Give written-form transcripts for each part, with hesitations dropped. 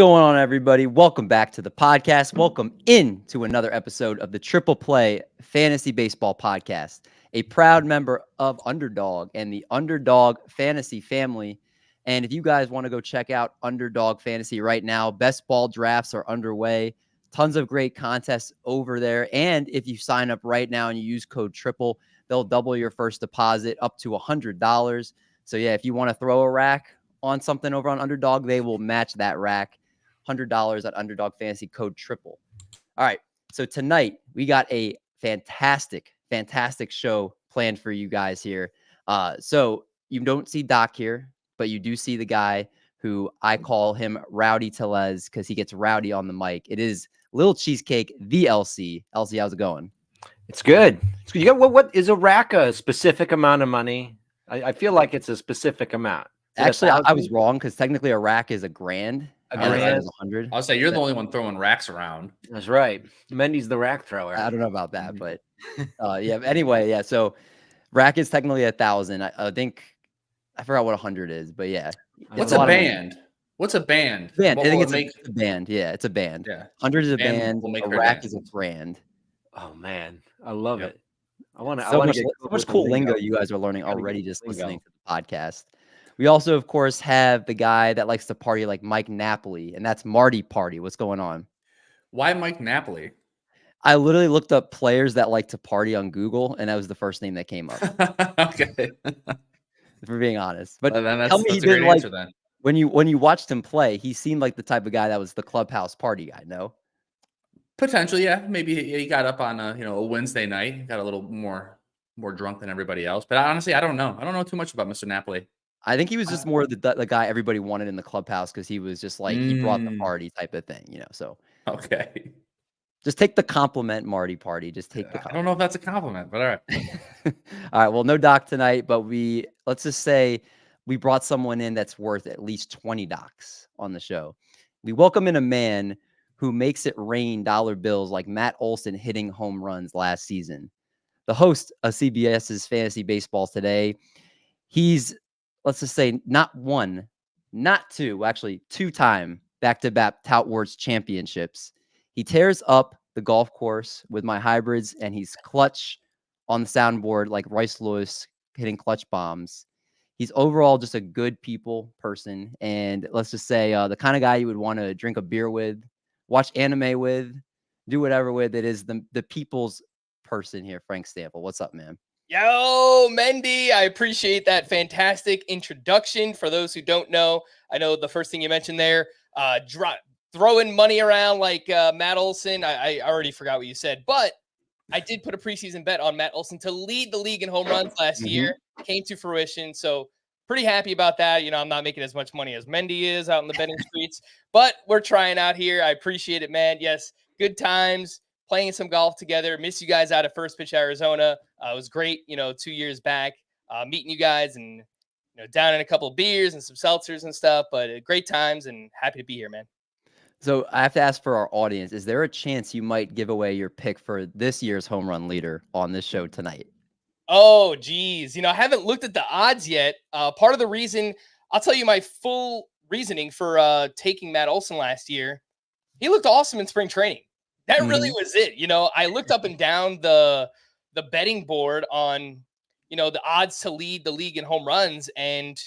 going on, everybody? Welcome back to the podcast. Welcome in to another episode of the Triple Play Fantasy Baseball Podcast, a proud member of Underdog and the Underdog Fantasy family. And if you guys want to go check out Underdog Fantasy right now, best ball drafts are underway. Tons of great contests over there. And if you sign up right now and you use code TRIPLE, they'll double your first deposit up to $100. So yeah, if you want to throw a rack on something over on Underdog, they will match that rack. $100 at Underdog Fantasy, code TRIPLE. All right, so tonight we got a fantastic show planned for you guys here. So you don't see Doc here, but you do see the guy who I call him Rowdy Tellez because he gets rowdy on the mic. It is Little Cheesecake, the LC. LC, how's it going? It's good. It's good. You got what is a rack? A specific amount of money? I feel like it's a specific amount. Actually, I was wrong because technically a rack is $1,000. A grand is 100. I'll say you're the only one throwing racks around. That's right. Mendy's the rack thrower. I don't know about that, but yeah. Anyway, yeah. So rack is technically 1,000. I think I forgot what 100 is, but yeah. What's a band? What's a band? Band. What I think will it's a band. Yeah, it's a band. Yeah. 100 is a band. Will make A her rack dance. is a brand. Oh man, I love it. I want to. So much cool lingo you guys are learning already just listening to the podcast. We also, of course, have the guy that likes to party like Mike Napoli, and that's Marty Party. What's going on? Why Mike Napoli? I literally looked up players that like to party on Google, and that was the first name that came up. Okay. For being honest. But Well, then tell that's me a great answer then. when you watched him play, he seemed like the type of guy that was the clubhouse party guy, no? Potentially, yeah. Maybe he got up on a Wednesday night, got a little more drunk than everybody else. But honestly, I don't know. I don't know too much about Mr. Napoli. I think he was just more the guy everybody wanted in the clubhouse because he was just like he brought the party type of thing, So Okay. just take the compliment, Marty Party. Just take the compliment. I don't know if that's a compliment, but all right. All right. Well, no Doc tonight, but let's just say we brought someone in that's worth at least 20 docs on the show. We welcome in a man who makes it rain dollar bills like Matt Olson hitting home runs last season. The host of CBS's Fantasy Baseball Today. He's, let's just say, not one, not two, actually two-time back-to-back Tout Wars championships. He tears up the golf course with my hybrids, and he's clutch on the soundboard like Royce Lewis hitting clutch bombs. He's overall just a good people person, and let's just say the kind of guy you would want to drink a beer with, watch anime with, do whatever with. It is the people's person here, Frank Stampfl. What's up, man? Yo, Mendy, I appreciate that fantastic introduction. For those who don't know, I know the first thing you mentioned there, throwing money around like Matt Olson. I already forgot what you said, but I did put a preseason bet on Matt Olson to lead the league in home runs last year. Came to fruition, so pretty happy about that. I'm not making as much money as Mendy is out in the betting streets, but we're trying out here. I appreciate it, man. Yes, good times. Playing some golf together. Miss you guys out at First Pitch, Arizona. It was great, 2 years back, meeting you guys and, down in a couple of beers and some seltzers and stuff, but great times and happy to be here, man. So I have to ask for our audience, is there a chance you might give away your pick for this year's home run leader on this show tonight? Oh, geez. I haven't looked at the odds yet. Part of the reason, I'll tell you my full reasoning for taking Matt Olson last year. He looked awesome in spring training. That really was it. I looked up and down the betting board on, the odds to lead the league in home runs. And,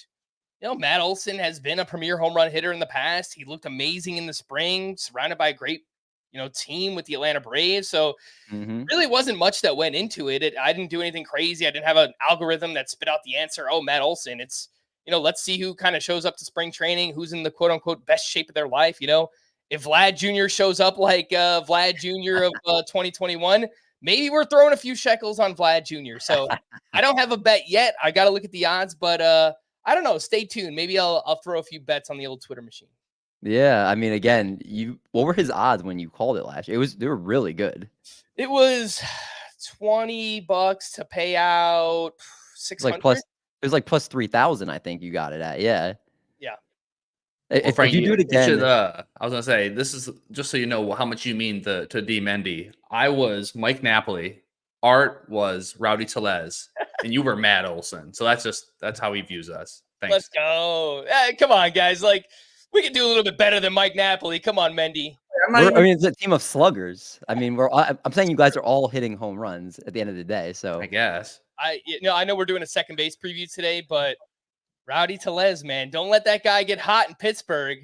Matt Olson has been a premier home run hitter in the past. He looked amazing in the spring, surrounded by a great, team with the Atlanta Braves. So really wasn't much that went into it. I didn't do anything crazy. I didn't have an algorithm that spit out the answer. Oh, Matt Olson. It's, let's see who kind of shows up to spring training, who's in the quote unquote best shape of their life. If Vlad Jr. shows up like Vlad Jr. of 2021, maybe we're throwing a few shekels on Vlad Jr. So I don't have a bet yet. I got to look at the odds, but I don't know. Stay tuned. Maybe I'll throw a few bets on the old Twitter machine. Yeah, I mean, again, what were his odds when you called it last year? They were really good. It was $20 to pay out 600. It was like plus 3,000. I think you got it at. Yeah. If Frank, you do it again, I was gonna say, this is just so you know how much you mean to DMendy. I was Mike Napoli, Art was Rowdy Tellez, and you were Matt Olson. So that's how he views us. Thanks. Let's go. Hey, come on, guys. Like, We can do a little bit better than Mike Napoli. Come on, Mendy. I mean, it's a team of sluggers. I mean, I'm saying you guys are all hitting home runs at the end of the day. So I guess. I know we're doing a second base preview today, but Rowdy Tellez, man, don't let that guy get hot in Pittsburgh.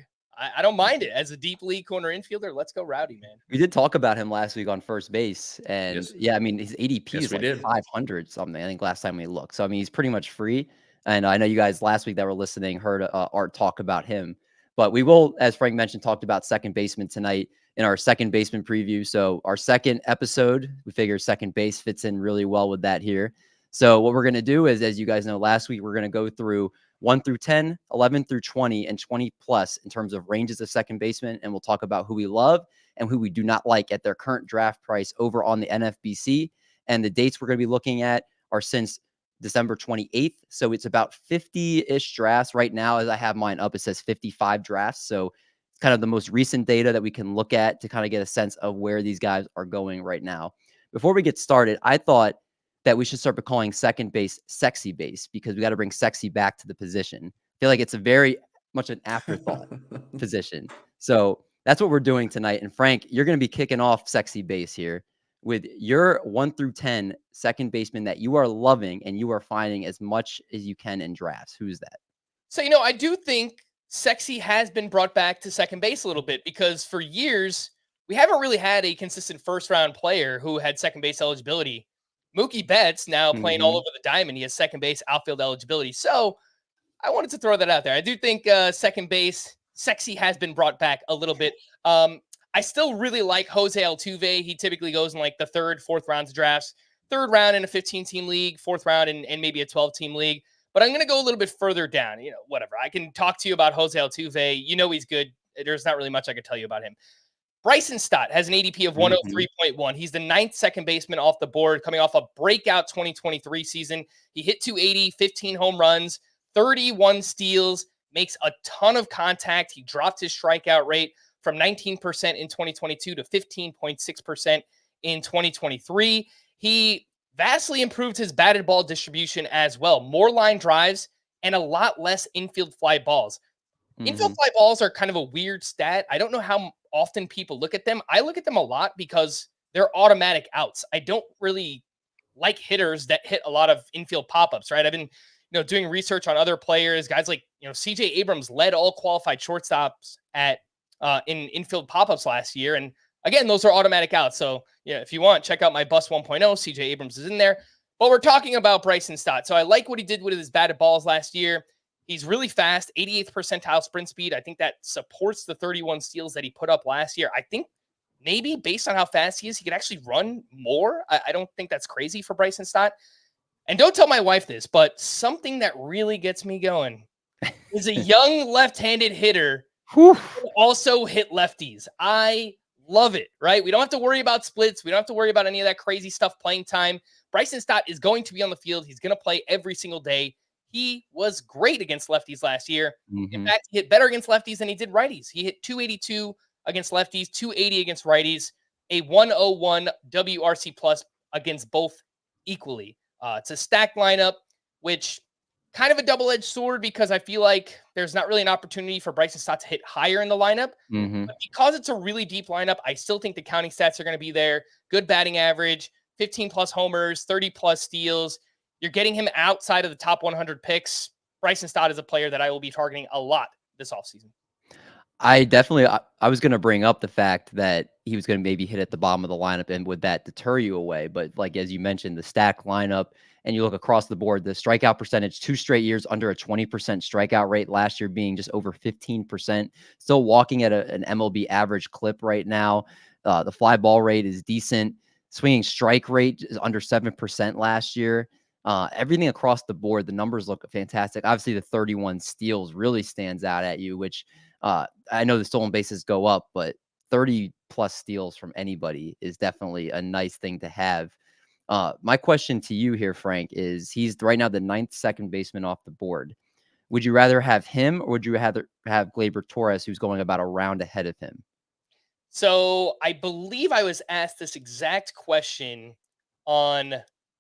I don't mind it. As a deep league corner infielder, let's go Rowdy, man. we did talk about him last week on first base, and Yes. yeah, I mean, his ADP Yes, is we like did. 500 something. I think last time we looked. So I mean, he's pretty much free. And I know you guys last week that were listening heard Art talk about him, but we will, as Frank mentioned, talked about second baseman tonight in our second baseman preview. So our second episode, we figure second base fits in really well with that here. So what we're going to do is, as you guys know, last week, we're going to go through 1 through 10, 11 through 20, and 20 plus in terms of ranges of second baseman. And we'll talk about who we love and who we do not like at their current draft price over on the NFBC. And the dates we're going to be looking at are since December 28th. So it's about 50-ish drafts right now. As I have mine up, it says 55 drafts. So it's kind of the most recent data that we can look at to kind of get a sense of where these guys are going right now. Before we get started, I thought that we should start by calling second base sexy base, because we got to bring sexy back to the position. I feel like it's a very much an afterthought position. So that's what we're doing tonight. And Frank, you're going to be kicking off sexy base here with your 1 through 10 second baseman that you are loving and you are finding as much as you can in drafts. Who's that? So, I do think sexy has been brought back to second base a little bit, because for years, we haven't really had a consistent first round player who had second base eligibility. Mookie Betts now playing all over the diamond. He has second base outfield eligibility. So I wanted to throw that out there. I do think second base sexy has been brought back a little bit. I still really like Jose Altuve. He typically goes in like the third, fourth rounds of drafts. Third round in a 15-team league, fourth round in maybe a 12-team league. But I'm going to go a little bit further down. Whatever. I can talk to you about Jose Altuve. He's good. There's not really much I could tell you about him. Bryson Stott has an ADP of 103.1. He's the 9th second baseman off the board, coming off a breakout 2023 season. He hit 280, 15 home runs, 31 steals, makes a ton of contact. He dropped his strikeout rate from 19% in 2022 to 15.6% in 2023. He vastly improved his batted ball distribution as well. More line drives and a lot less infield fly balls. Infield fly balls are kind of a weird stat. I don't know how often people look at them. I look at them a lot because they're automatic outs. I don't really like hitters that hit a lot of infield pop-ups, right? I've been, doing research on other players, guys like, CJ Abrams led all qualified shortstops at in infield pop-ups last year. And again, those are automatic outs. So if you want, check out my Bus 1.0. CJ Abrams is in there. But we're talking about Bryson Stott. So I like what he did with his batted balls last year. He's really fast, 88th percentile sprint speed. I think that supports the 31 steals that he put up last year. I think maybe based on how fast he is, he could actually run more. I don't think that's crazy for Bryson Stott. And don't tell my wife this, but something that really gets me going is a young left-handed hitter who also hit lefties. I love it, right? We don't have to worry about splits. We don't have to worry about any of that crazy stuff playing time. Bryson Stott is going to be on the field. He's going to play every single day. He was great against lefties last year. In fact, he hit better against lefties than he did righties. He hit 282 against lefties, 280 against righties, a 101 WRC plus against both equally. It's a stacked lineup, which kind of a double-edged sword, because I feel like there's not really an opportunity for Bryson Stott to hit higher in the lineup. But because it's a really deep lineup, I still think the counting stats are going to be there. Good batting average, 15 plus homers, 30 plus steals. You're getting him outside of the top 100 picks. Bryson Stott is a player that I will be targeting a lot this offseason. I was going to bring up the fact that he was going to maybe hit at the bottom of the lineup, and would that deter you away? But like, as you mentioned, the stack lineup, and you look across the board, the strikeout percentage, 2 straight years under a 20% strikeout rate, last year being just over 15%, still walking at an MLB average clip right now. The fly ball rate is decent. Swinging strike rate is under 7% last year. Everything across the board, the numbers look fantastic. Obviously, the 31 steals really stands out at you, which I know the stolen bases go up, but 30 plus steals from anybody is definitely a nice thing to have. My question to you here, Frank, is he's right now the 9th second baseman off the board. Would you rather have him, or would you rather have Gleyber Torres, who's going about a round ahead of him? So I believe I was asked this exact question on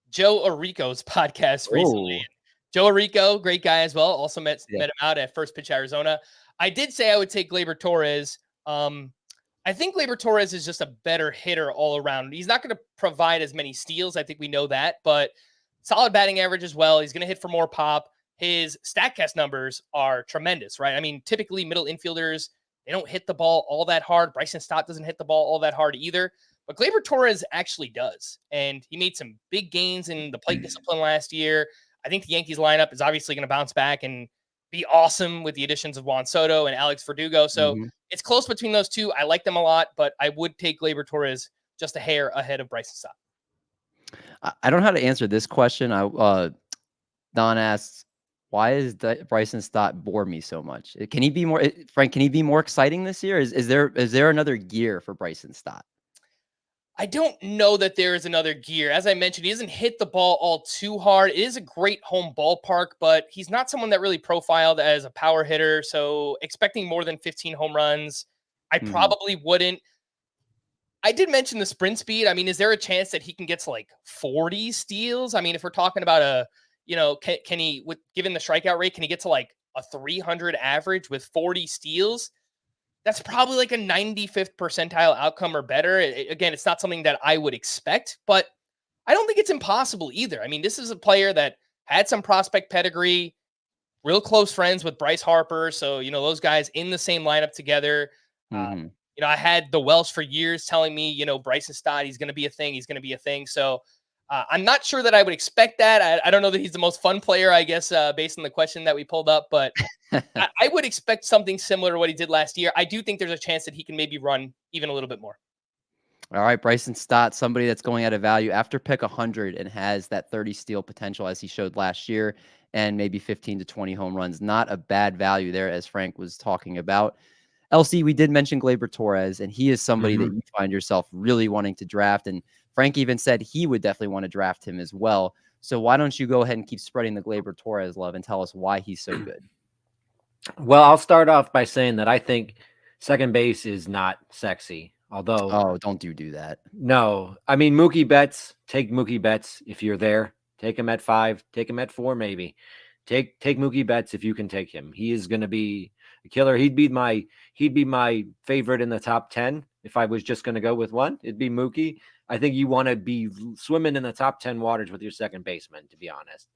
Joe Arico's podcast recently. Joe Arico, great guy as well. Also met him out at First Pitch Arizona. I did say I would take Gleyber Torres. I think Gleyber Torres is just a better hitter all around. He's not going to provide as many steals. I think we know that, but solid batting average as well. He's going to hit for more pop. His StatCast numbers are tremendous, right? I mean, typically middle infielders, they don't hit the ball all that hard. Bryson Stott doesn't hit the ball all that hard either, but Gleyber Torres actually does. And he made some big gains in the plate discipline last year. I think the Yankees lineup is obviously going to bounce back and be awesome with the additions of Juan Soto and Alex Verdugo. So it's close between those two. I like them a lot, but I would take Gleyber Torres just a hair ahead of Bryson Stott. I don't know how to answer this question. Don asks, why is Bryson Stott bore me so much? Can he be more, Frank, can he be more exciting this year? Is there another gear for Bryson Stott? I don't know that there is another gear. As I mentioned, he doesn't hit the ball all too hard. It is a great home ballpark, but he's not someone that really profiled as a power hitter. So expecting more than 15 home runs, I probably wouldn't. I did mention the sprint speed. I mean, is there a chance that he can get to like 40 steals? I mean, if we're talking about can he, given the strikeout rate, can he get to like a 300 average with 40 steals? That's probably like a 95th percentile outcome or better. Again, it's not something that I would expect, but I don't think it's impossible either. I mean, this is a player that had some prospect pedigree, real close friends with Bryce Harper. So, those guys in the same lineup together. I had the Welsh for years telling me, Bryson Stott, he's going to be a thing. He's going to be a thing. So I'm not sure that I would expect that. I don't know that he's the most fun player, I guess, based on the question that we pulled up, but I would expect something similar to what he did last year. I do think there's a chance that he can maybe run even a little bit more. All right, Bryson Stott, somebody that's going at a value after pick 100 and has that 30 steal potential as he showed last year, and maybe 15 to 20 home runs. Not a bad value there, as Frank was talking about. LC, we did mention Gleyber Torres, and he is somebody that you find yourself really wanting to draft. And Frank even said he would definitely want to draft him as well. So why don't you go ahead and keep spreading the Gleyber Torres love and tell us why he's so good? Well, I'll start off by saying that I think second base is not sexy. Although, don't do that. No, I mean, Mookie Betts, take Mookie Betts if you're there. Take him at 5, take him at 4, maybe. Take Mookie Betts if you can take him. He is going to be a killer. He'd be my favorite in the top 10 if I was just going to go with one. It'd be Mookie. I think you want to be swimming in the top 10 waters with your second baseman, to be honest.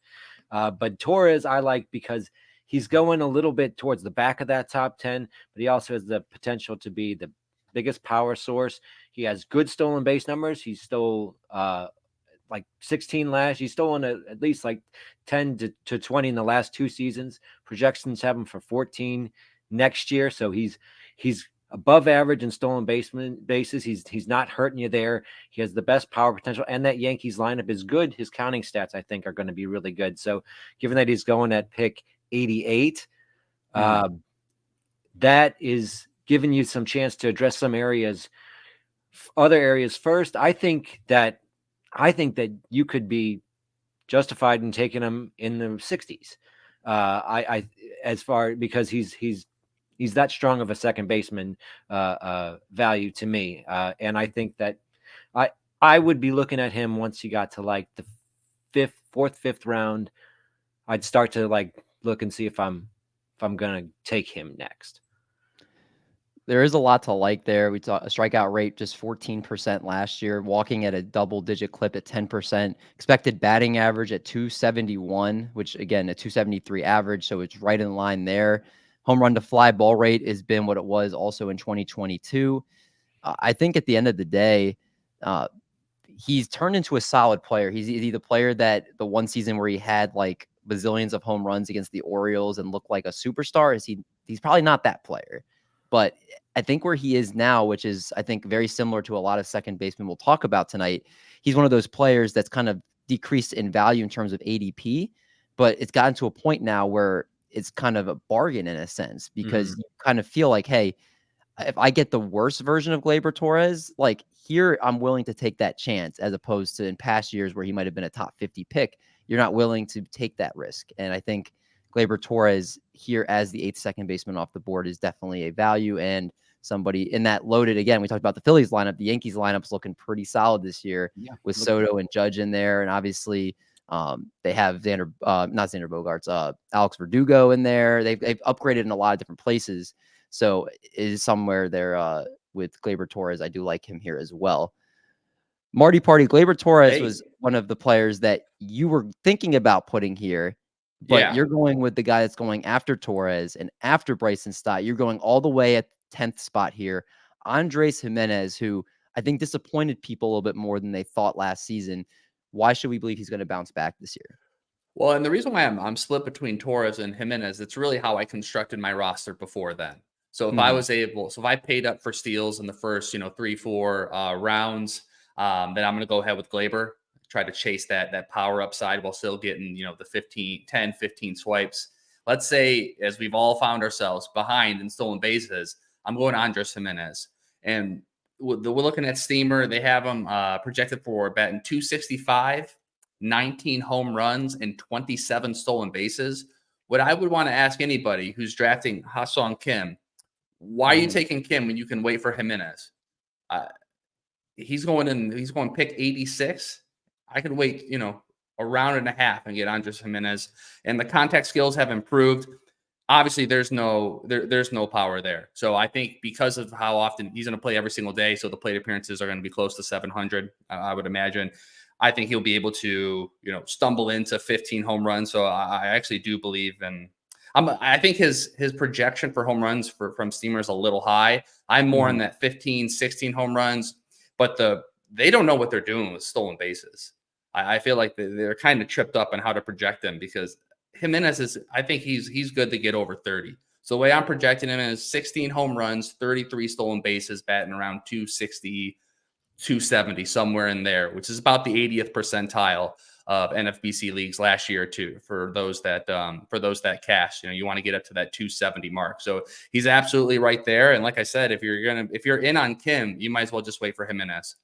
But Torres I like because he's going a little bit towards the back of that top 10, but he also has the potential to be the biggest power source. He has good stolen base numbers. He stole like 16 last. He's stolen at least like 10 to 20 in the last 2 seasons. Projections have him for 14 next year. So he's above average in stolen bases. He's not hurting you there. He has the best power potential, and that Yankees lineup is good. His counting stats, I think, are going to be really good. So given that he's going at pick 88, that is giving you some chance to address some other areas first. I think that you could be justified in taking him in the 60s. Because he's that strong of a second baseman value to me. And I think that I would be looking at him once he got to like the 4th, 5th round. I'd start to like look and see if I'm going to take him next. There is a lot to like there. We saw a strikeout rate just 14% last year, walking at a double-digit clip at 10%. Expected batting average at 271, which, again, a 273 average, so it's right in line there. Home run to fly ball rate has been what it was also in 2022. I think at the end of the day, he's turned into a solid player. He's the player that the one season where he had like bazillions of home runs against the Orioles and looked like a superstar. He's probably not that player. But I think where he is now, which is, I think, very similar to a lot of second basemen we'll talk about tonight, he's one of those players that's kind of decreased in value in terms of ADP, but it's gotten to a point now where it's kind of a bargain in a sense, because you kind of feel like, hey, if I get the worst version of Gleyber Torres, like here, I'm willing to take that chance, as opposed to in past years where he might have been a top 50 pick. You're not willing to take that risk. And I think Gleyber Torres here as the 8th second baseman off the board is definitely a value, and somebody in that loaded. Again, we talked about the Phillies lineup. The Yankees lineup's looking pretty solid this year with Soto and Judge in there. And obviously They have not Xander Bogaerts, Alex Verdugo in there. They've upgraded in a lot of different places. So it is somewhere there with Gleyber Torres. I do like him here as well. Marty Party, Gleyber Torres was one of the players that you were thinking about putting here, but you're going with the guy that's going after Torres and after Bryson Stott. You're going all the way at the 10th spot here. Andres Gimenez, who I think disappointed people a little bit more than they thought last season. Why should we believe he's going to bounce back this year? Well, and the reason why I'm split between Torres and Gimenez, it's really how I constructed my roster before then. So if I was able, if I paid up for steals in the first, 3-4 rounds, then I'm going to go ahead with Gleyber, try to chase that power upside while still getting, the 10, 15 swipes. Let's say, as we've all found ourselves behind in stolen bases, I'm going Andres Gimenez. And we're looking at Steamer. They have him projected for batting 265, 19 home runs, and 27 stolen bases. What I would want to ask anybody who's drafting Ha-Seong Kim, why are you taking Kim when you can wait for Gimenez? He's going pick 86. I could wait, a round and a half and get Andres Gimenez. And the contact skills have improved. Obviously, there's no power there. So I think because of how often he's going to play every single day, so the plate appearances are going to be close to 700, I would imagine. I think he'll be able to, stumble into 15 home runs. So I actually do believe I think his projection for home runs from Steamer is a little high. I'm more in that 15, 16 home runs, but they don't know what they're doing with stolen bases. I feel like they're kind of tripped up on how to project them because Gimenez I think he's good to get over 30. So the way I'm projecting him is 16 home runs, 33 stolen bases, batting around 260, 270, somewhere in there, which is about the 80th percentile of NFBC leagues last year too. For those that cash, you want to get up to that 270 mark. So he's absolutely right there. And like I said, if you're in on Kim, you might as well just wait for Gimenez.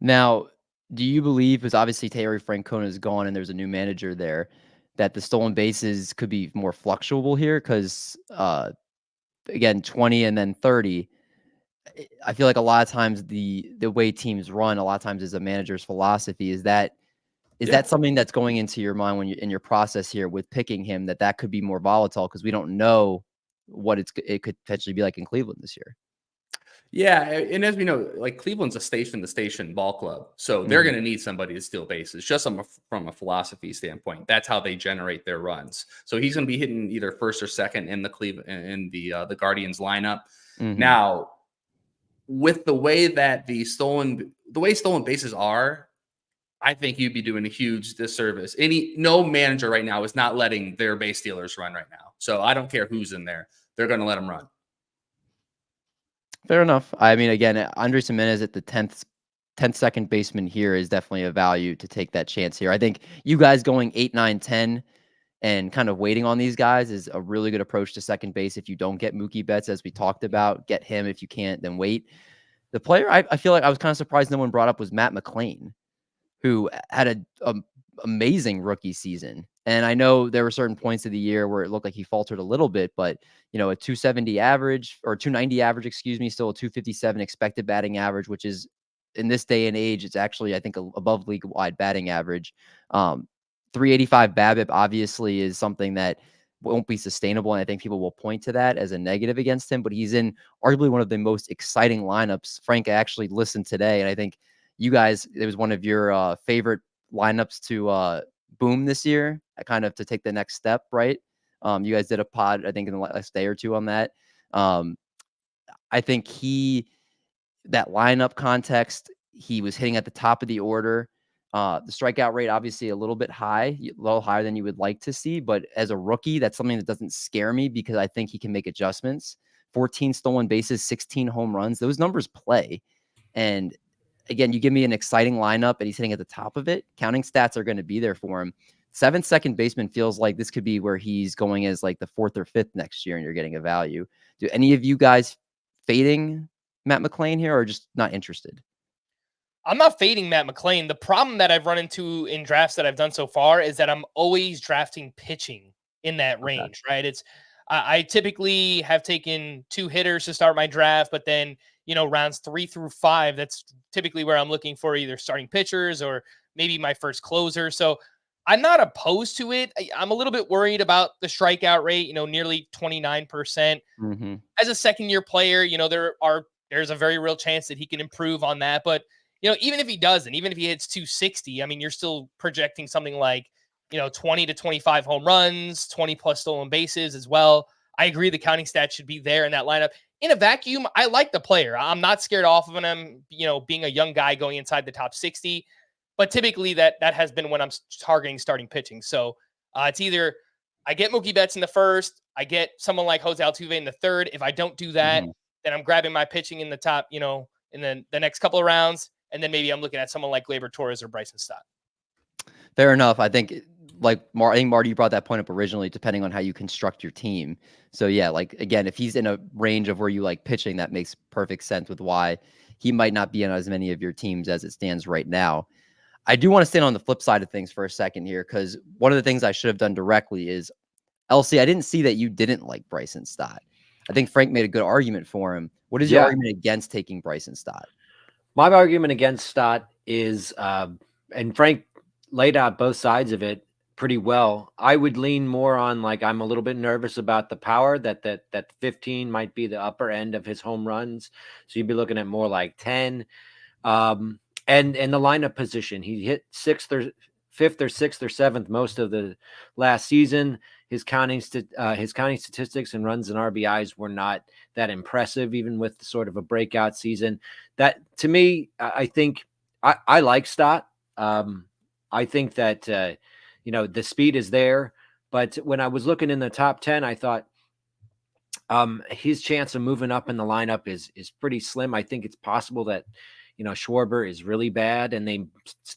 Now, do you believe, because obviously Terry Francona is gone and there's a new manager there, that the stolen bases could be more fluctuable here? Because again, 20 and then 30. I feel like a lot of times the way teams run, a lot of times is a manager's philosophy. Is that something that's going into your mind when you're in your process here with picking him, that could be more volatile because we don't know what it could potentially be like in Cleveland this year? Yeah, and as we know, like Cleveland's a station-to-station ball club, so they're going to need somebody to steal bases. Just from a philosophy standpoint, that's how they generate their runs. So he's going to be hitting either first or second in the Guardians lineup. Now, with the way that stolen bases are, I think you'd be doing a huge disservice. No manager right now is not letting their base stealers run right now. So I don't care who's in there; they're going to let them run. Fair enough. I mean, again, Andres Gimenez at the 10th second baseman here is definitely a value to take that chance here. I think you guys going 8, 9, 10 and kind of waiting on these guys is a really good approach to second base. If you don't get Mookie Betts, as we talked about, get him. If you can't, then wait. The player I feel like I was kind of surprised no one brought up was Matt McLain, who had an amazing rookie season. And I know there were certain points of the year where it looked like he faltered a little bit, but a 270 average or 290 average, still a 257 expected batting average, which is in this day and age, it's actually, I think, above league wide batting average. 385 BABIP obviously is something that won't be sustainable. And I think people will point to that as a negative against him, but he's in arguably one of the most exciting lineups. Frank, I actually listened today, and I think you guys, it was one of your favorite lineups to boom this year, kind of to take the next step, right? You guys did a pod, I think, in the last day or two on that. I think that lineup context, he was hitting at the top of the order. The strikeout rate, obviously a little bit high, a little higher than you would like to see. But as a rookie, that's something that doesn't scare me because I think he can make adjustments. 14 stolen bases, 16 home runs. Those numbers play. And again, you give me an exciting lineup and he's hitting at the top of it. Counting stats are going to be there for him. 7th second baseman feels like this could be where he's going as like the 4th or 5th next year and you're getting a value. Do any of you guys fading Matt McLain here or just not interested? I'm not fading Matt McLain. The problem that I've run into in drafts that I've done so far is that I'm always drafting pitching in that range, right? I typically have taken 2 hitters to start my draft, but then, rounds 3 through 5, that's typically where I'm looking for either starting pitchers or maybe my first closer. So I'm not opposed to it. I'm a little bit worried about the strikeout rate, nearly 29%. Mm-hmm. As a second-year player, there's a very real chance that he can improve on that. But, even if he doesn't, even if he hits 260, I mean, you're still projecting something like, 20 to 25 home runs, 20 plus stolen bases as well. I agree the counting stats should be there in that lineup. In a vacuum, I like the player. I'm not scared off of him, being a young guy going inside the top 60. But typically that has been when I'm targeting starting pitching. So it's either I get Mookie Betts in the first, I get someone like Jose Altuve in the third. If I don't do that, then I'm grabbing my pitching in the top, in the next couple of rounds. And then maybe I'm looking at someone like Gleyber Torres or Bryson Stott. Fair enough. I think I think Marty, you brought that point up originally, depending on how you construct your team. So yeah, like again, if he's in a range of where you like pitching, that makes perfect sense with why he might not be on as many of your teams as it stands right now. I do want to stand on the flip side of things for a second here, because one of the things I should have done directly is, Elsie, I didn't see that you didn't like Bryson Stott. I think Frank made a good argument for him. What is your argument against taking Bryson Stott? My argument against Stott is, and Frank laid out both sides of it pretty well. I would lean more on, like, I'm a little bit nervous about the power, that 15 might be the upper end of his home runs. So you'd be looking at more like 10. And in the lineup position, he hit fifth or sixth or seventh most of the last season. His counting statistics and runs and RBIs were not that impressive, even with sort of a breakout season. That, to me, I think I like Stott. I think that the speed is there, but when I was looking in the top 10, I thought his chance of moving up in the lineup is pretty slim. I think it's possible that Schwarber is really bad and they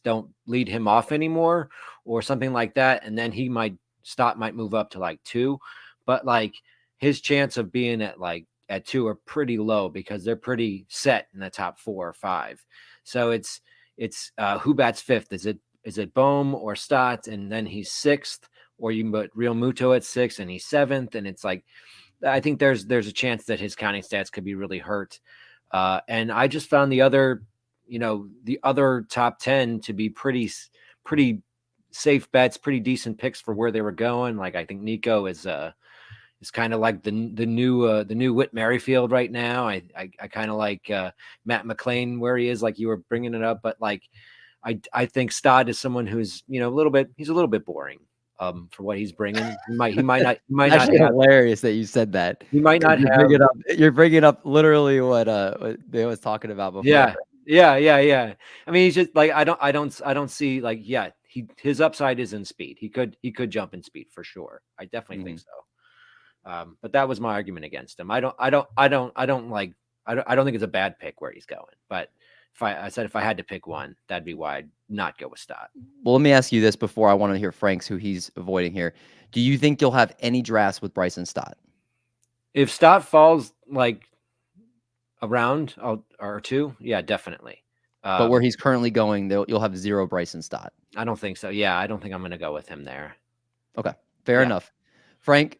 don't lead him off anymore or something like that. And then Stott might move up to like 2, but like his chance of being at 2 are pretty low because they're pretty set in the top 4 or 5. So it's who bats 5th? Is it Bohm or Stott? And then he's 6th, or you can put Real Muto at 6th and he's 7th. And it's like, I think there's a chance that his counting stats could be really hurt. And I just found the other top 10 to be pretty safe bets, pretty decent picks for where they were going. Like, I think Nico is kind of like the new Whit Merrifield right now. I kind of like Matt McLain where he is, like you were bringing it up, but like I think Stott is someone who's he's a little bit boring for what he's bringing. He might not Actually, hilarious that you said that. He might not have. You're bringing up literally what they was talking about before. Yeah. I mean, he's just like, I don't see, like, his upside is in speed. He could jump in speed for sure. I definitely think so. But that was my argument against him. I don't think it's a bad pick where he's going, but if I had to pick one, that'd be why I'd not go with Stott. Well, let me ask you this before I want to hear Frank's, who he's avoiding here. Do you think you'll have any drafts with Bryson Stott? If Stott falls like a round or 2, yeah, definitely. But where he's currently going, you'll have 0 Bryson Stott. I don't think so. Yeah, I don't think I'm going to go with him there. Okay, fair enough. Frank,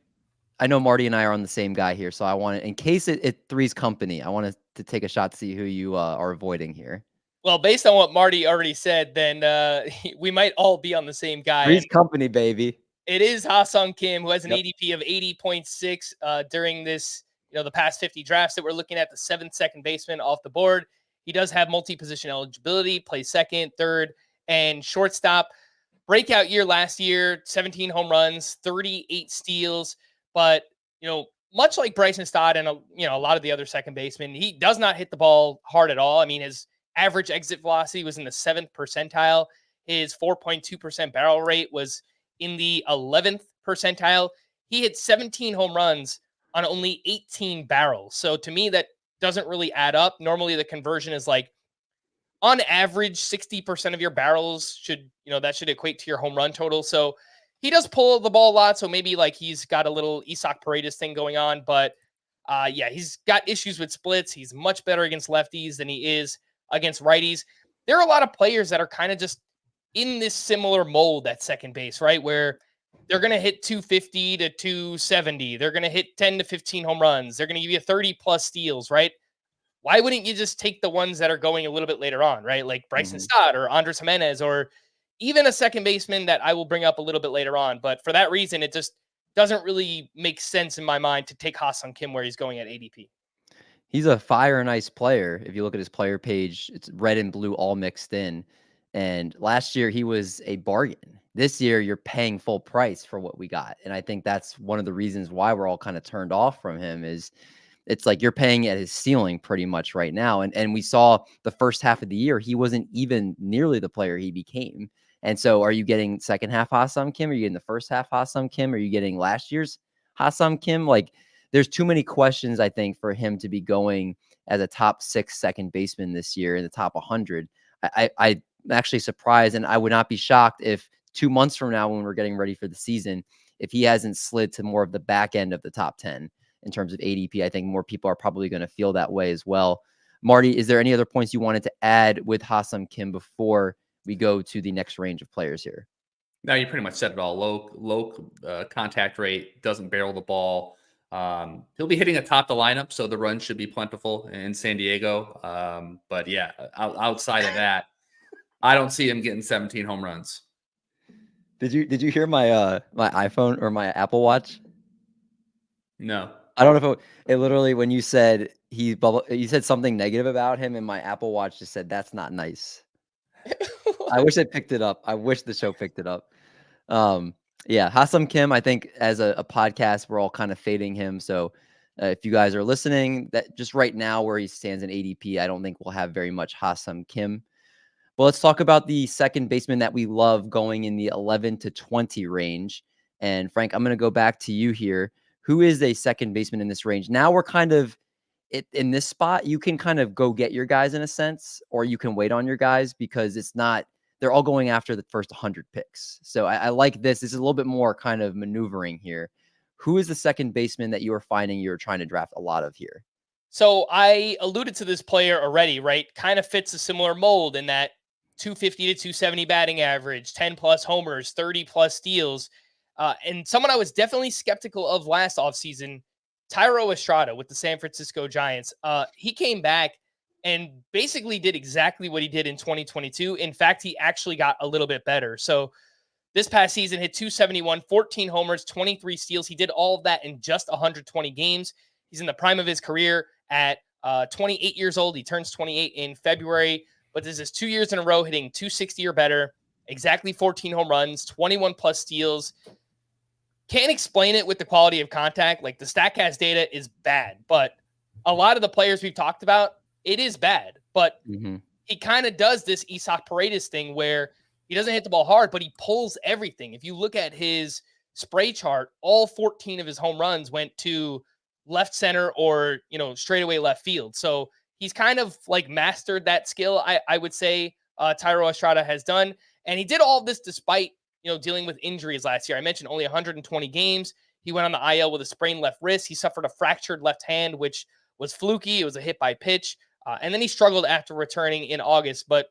I know Marty and I are on the same guy here, so I want to, in case it three's company, I want to take a shot to see who you are avoiding here. Well, based on what Marty already said, then we might all be on the same guy. Three's company, baby. It is Ha-Seong Kim, who has an ADP of 80.6 during this, the past 50 drafts that we're looking at, the 7th second baseman off the board. He does have multi-position eligibility, plays second, third, and shortstop. Breakout year last year, 17 home runs, 38 steals. But, much like Bryson Stott and, a lot of the other second basemen, he does not hit the ball hard at all. I mean, his average exit velocity was in the 7th percentile. His 4.2% barrel rate was in the 11th percentile. He hit 17 home runs on only 18 barrels. So to me, that doesn't really add up. Normally the conversion is like, on average, 60% of your barrels should equate to your home run total. So he does pull the ball a lot. So maybe like he's got a little Isaac Paredes thing going on, but he's got issues with splits. He's much better against lefties than he is against righties. There are a lot of players that are kind of just in this similar mold at second base, right? Where they're going to hit 250 to 270. They're going to hit 10 to 15 home runs. They're going to give you 30 plus steals, right? Why wouldn't you just take the ones that are going a little bit later on, right? Like Bryson Stott or Andres Gimenez or even a second baseman that I will bring up a little bit later on. But for that reason, it just doesn't really make sense in my mind to take Ha-Seong Kim where he's going at ADP. He's a fire and ice player. If you look at his player page, it's red and blue all mixed in. And last year he was a bargain. This year you're paying full price for what we got. And I think that's one of the reasons why we're all kind of turned off from him is it's like you're paying at his ceiling pretty much right now. And we saw the first half of the year, he wasn't even nearly the player he became. And so are you getting second half Ha-Seong Kim? Are you getting the first half Ha-Seong Kim? Are you getting last year's Ha-Seong Kim? Like, there's too many questions, I think, for him to be going as a top 6 second baseman this year in the top 100. I'm actually surprised, and I would not be shocked if 2 months from now when we're getting ready for the season, if he hasn't slid to more of the back end of the top 10 in terms of ADP. I think more people are probably going to feel that way as well. Marty, is there any other points you wanted to add with Ha-Seong Kim before we go to the next range of players here? No, you pretty much said it all. Low contact rate, doesn't barrel the ball. He'll be hitting atop the lineup, so the run should be plentiful in San Diego. But yeah, outside of that, I don't see him getting 17 home runs. Did you hear my my iPhone or my Apple Watch? No. I don't know if it literally, when you said you said something negative about him, and my Apple Watch just said that's not nice. I wish it picked it up. I wish the show picked it up. Yeah, Ha-Seong Kim, I think as a podcast, we're all kind of fading him. So if you guys are listening, that just right now where he stands in ADP, I don't think we'll have very much Ha-Seong Kim. But let's talk about the second baseman that we love going in the 11 to 20 range. And Frank, I'm going to go back to you here. Who is a second baseman in this range? Now we're kind of in this spot. You can kind of go get your guys in a sense, or you can wait on your guys because it's not, they're all going after the first 100 picks. So I like this. This is a little bit more kind of maneuvering here. Who is the second baseman that you are finding you're trying to draft a lot of here? So I alluded to this player already, right? Kind of fits a similar mold in that 250 to 270 batting average, 10 plus homers, 30 plus steals. And someone I was definitely skeptical of last offseason, Thairo Estrada with the San Francisco Giants. He came back and basically did exactly what he did in 2022. In fact, he actually got a little bit better. So this past season hit 271, 14 homers, 23 steals. He did all of that in just 120 games. He's in the prime of his career at 28 years old. He turns 28 in February, but this is 2 years in a row hitting 260 or better, exactly 14 home runs, 21 plus steals. Can't explain it with the quality of contact. Like the StatCast data is bad, but a lot of the players we've talked about, it is bad, but he kind of does this Isaac Paredes thing where he doesn't hit the ball hard, but he pulls everything. If you look at his spray chart, all 14 of his home runs went to left center or, straightaway left field. So he's kind of like mastered that skill. I would say Thairo Estrada has done, and he did all of this despite, dealing with injuries last year. I mentioned only 120 games. He went on the IL with a sprained left wrist. He suffered a fractured left hand, which was fluky. It was a hit by pitch. And then he struggled after returning in August, but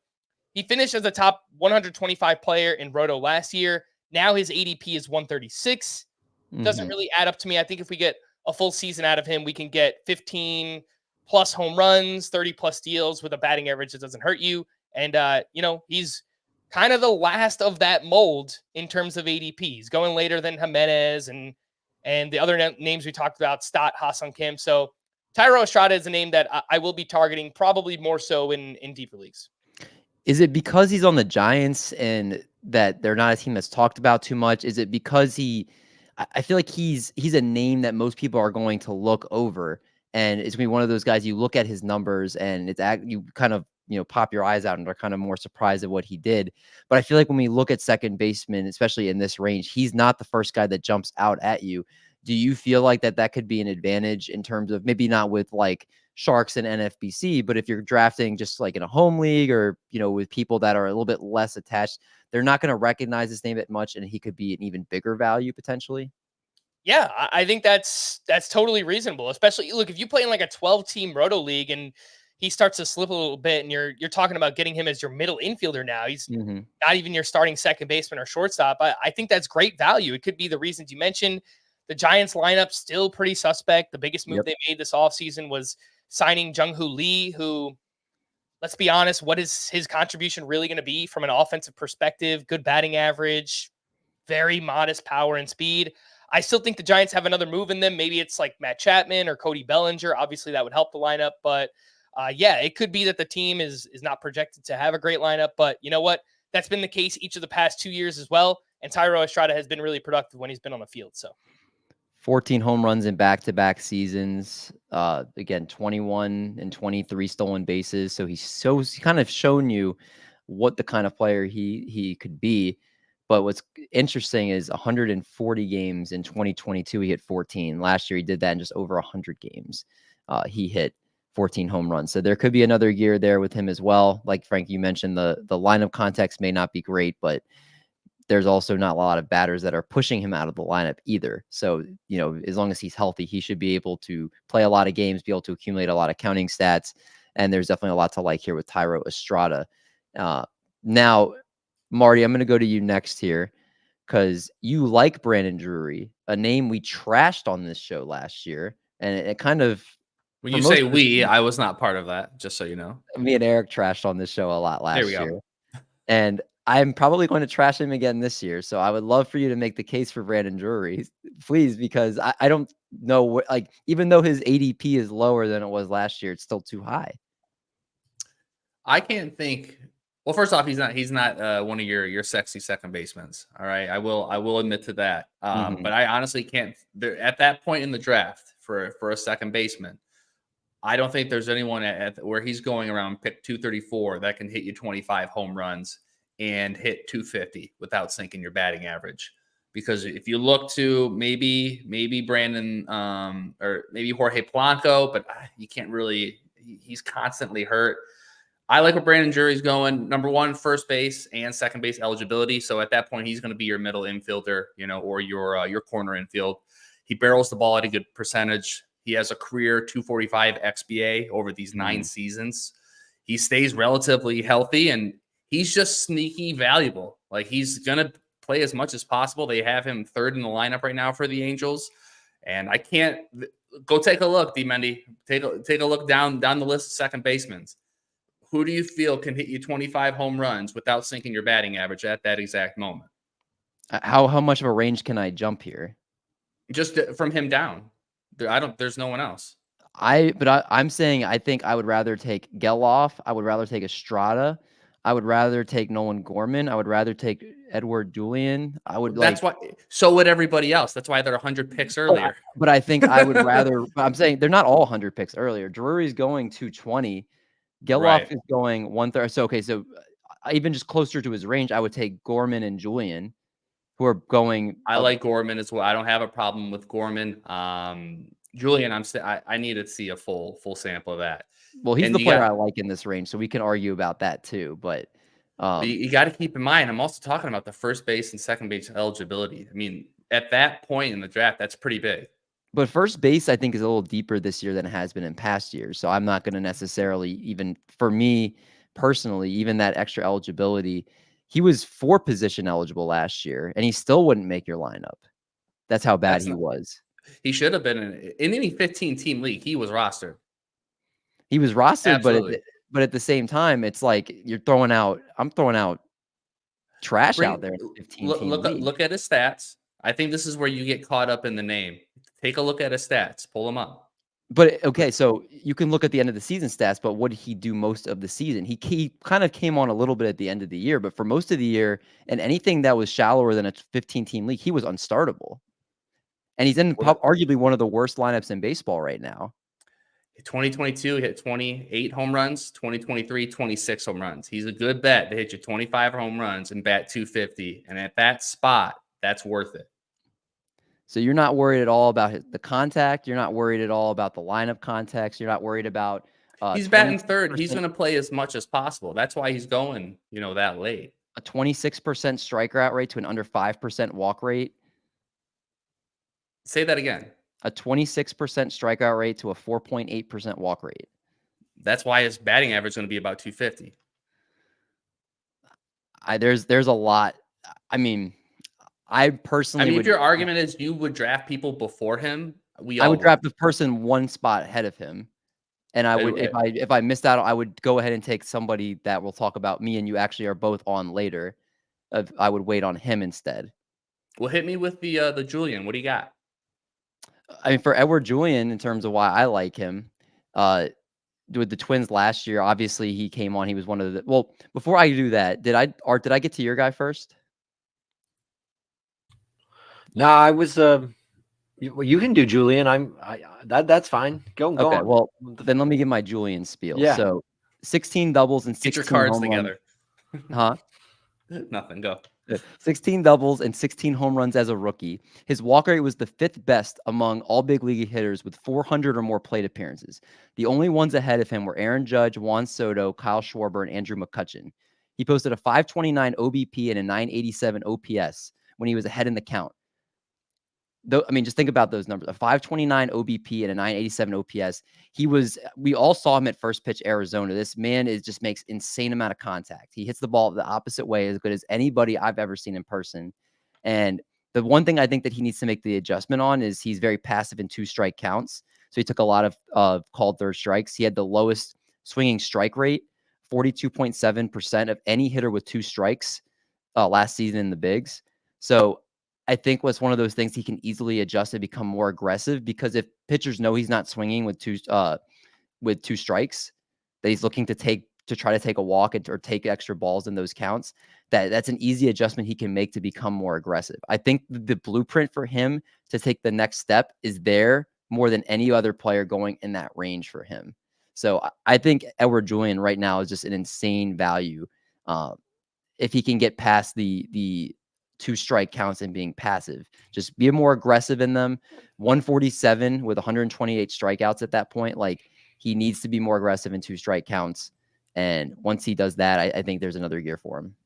he finished as a top 125 player in Roto last year. Now his ADP is 136. Doesn't really add up to me. I think if we get a full season out of him, we can get 15 plus home runs, 30 plus steals with a batting average that doesn't hurt you. And, he's kind of the last of that mold in terms of ADP. He's going later than Gimenez and the other names we talked about, Stott, Ha-Seong Kim. So Thairo Estrada is a name that I will be targeting probably more so in deeper leagues. Is it because he's on the Giants and that they're not a team that's talked about too much? Is it because I feel like he's a name that most people are going to look over, and it's going to be one of those guys you look at his numbers and you kind of, pop your eyes out and are kind of more surprised at what he did. But I feel like when we look at second baseman, especially in this range, he's not the first guy that jumps out at you. Do you feel like that could be an advantage in terms of maybe not with like Sharks and NFBC, but if you're drafting just like in a home league or, with people that are a little bit less attached, they're not going to recognize his name that much, and he could be an even bigger value potentially? Yeah, I think that's totally reasonable. Especially, look, if you play in like a 12-team Roto league and he starts to slip a little bit and you're talking about getting him as your middle infielder now, he's not even your starting second baseman or shortstop. I think that's great value. It could be the reasons you mentioned. The Giants lineup still pretty suspect. The biggest move they made this offseason was signing Jung-Hoo Lee, who let's be honest, what is his contribution really going to be from an offensive perspective? Good batting average, very modest power and speed. I still think the Giants have another move in them. Maybe it's like Matt Chapman or Cody Bellinger. Obviously, that would help the lineup. But yeah, it could be that the team is not projected to have a great lineup. But you know what? That's been the case each of the past 2 years as well. And Thairo Estrada has been really productive when he's been on the field. So 14 home runs in back-to-back seasons. Again, 21 and 23 stolen bases. So he's kind of shown you what the kind of player he could be. But what's interesting is 140 games in 2022, he hit 14. Last year, he did that in just over 100 games. He hit 14 home runs. So there could be another year there with him as well. Like Frank, you mentioned, the lineup context may not be great, but there's also not a lot of batters that are pushing him out of the lineup either. So, you know, as long as he's healthy, he should be able to play a lot of games, be able to accumulate a lot of counting stats. And there's definitely a lot to like here with Thairo Estrada. Now, Marty, I'm going to go to you next here because you like Brandon Drury, a name we trashed on this show last year. And it kind of... When you say we, I was not part of that, just so you know. Me and Eric trashed on this show a lot last year. Go. And I'm probably going to trash him again this year. So I would love for you to make the case for Brandon Drury, please, because I don't know what, like, even though his ADP is lower than it was last year, it's still too high. I can't think. Well, first off, he's not one of your sexy second basemen. All right. I will admit to that. But I honestly can't at that point in the draft for a second baseman. I don't think there's anyone at where he's going around pick 234 that can hit you 25 home runs and hit 250 without sinking your batting average. Because if you look to maybe Brandon or maybe Jorge Polanco, but you can't really, he's constantly hurt. I like where Brandon Drury's going. Number one, first base and second base eligibility. So at that point, he's going to be your middle infielder, you know, or your corner infield. He barrels the ball at a good percentage. He has a career 245 XBA over these 9 seasons. He stays relatively healthy, and he's just sneaky valuable. Like, he's going to play as much as possible. They have him third in the lineup right now for the Angels. And I can't go take a look, DMendy. Take a look down the list of second basemen. Who do you feel can hit you 25 home runs without sinking your batting average at that exact moment? How much of a range can I jump here? Just from him down. There's no one else. I'm saying I think I would rather take Geloff. I would rather take Estrada. I would rather take Nolan Gorman. I would rather take Edouard Julien. That's why. So would everybody else. That's why they're 100 picks earlier. But I think I would rather. I'm saying they're not all 100 picks earlier. Drury's going 220. Geloff is going 130. So okay, so even just closer to his range, I would take Gorman and Julien, who are going. I like Gorman as well. I don't have a problem with Gorman. Julien, I need to see a full sample of that. Well, he's the player I like in this range, so we can argue about that too. But you got to keep in mind, I'm also talking about the first base and second base eligibility. I mean, at that point in the draft, that's pretty big. But first base, I think, is a little deeper this year than it has been in past years. So I'm not going to necessarily, even for me personally, even that extra eligibility, he was 4 position eligible last year, and he still wouldn't make your lineup. That's how bad he was. He should have been in any 15-team league. He was rostered. He was rostered, but at the same time, it's like I'm throwing out trash out there. Look at his stats. I think this is where you get caught up in the name. Take a look at his stats. Pull them up. But okay, so you can look at the end of the season stats, but what did he do most of the season? He kind of came on a little bit at the end of the year, but for most of the year, and anything that was shallower than a 15-team league, he was unstartable. And he's in arguably one of the worst lineups in baseball right now. 2022, he hit 28 home runs. 2023, 26 home runs. He's a good bet to hit you 25 home runs and bat 250. And at that spot, that's worth it. So you're not worried at all about the contact. You're not worried at all about the lineup context. You're not worried about. He's batting third. He's going to play as much as possible. That's why he's going, that late. A 26% strikeout rate to an under 5% walk rate. Say that again. A 26% strikeout rate to a 4.8% walk rate. That's why his batting average is going to be about 250. There's a lot. I mean, I personally if your argument is you would draft people before him, I would draft the person one spot ahead of him. And I would, if I missed out, I would go ahead and take somebody that we'll talk about. Me and you actually are both on later. I would wait on him instead. Well, hit me with the Julien. What do you got? I mean, for Edouard Julien, in terms of why I like him, with the Twins last year, obviously he came on. He was one of the. Well, before I do that, did I get to your guy first? No, I was. You can do Julien. That's fine. Go Okay, on. well, then let me give my Julien spiel. Yeah. So 16 doubles and 16 Get your cards home together. Huh? Nothing. Go. 16 doubles and 16 home runs as a rookie. His walk rate was the 5th best among all big league hitters with 400 or more plate appearances. The only ones ahead of him were Aaron Judge, Juan Soto, Kyle Schwarber, and Andrew McCutchen. He posted a 529 OBP and a 987 OPS when he was ahead in the count. Though, I mean, just think about those numbers: a 529 OBP and a 987 OPS. We all saw him at first pitch Arizona. This man just makes insane amount of contact. He hits the ball the opposite way as good as anybody I've ever seen in person. And the one thing I think that he needs to make the adjustment on is he's very passive in 2-strike counts. So he took a lot of called third strikes. He had the lowest swinging strike rate, 42.7% of any hitter with 2 strikes last season in the bigs. So I think was one of those things he can easily adjust and become more aggressive, because if pitchers know he's not swinging with 2 strikes, that he's looking to try to take a walk or take extra balls in those counts, that's an easy adjustment he can make to become more aggressive. I think the blueprint for him to take the next step is there more than any other player going in that range for him. So I think Edouard Julien right now is just an insane value. If he can get past the 2-strike counts and being passive, just be more aggressive in them. 147 with 128 strikeouts at that point. Like, he needs to be more aggressive in 2-strike counts. And once he does that, I think there's another year for him.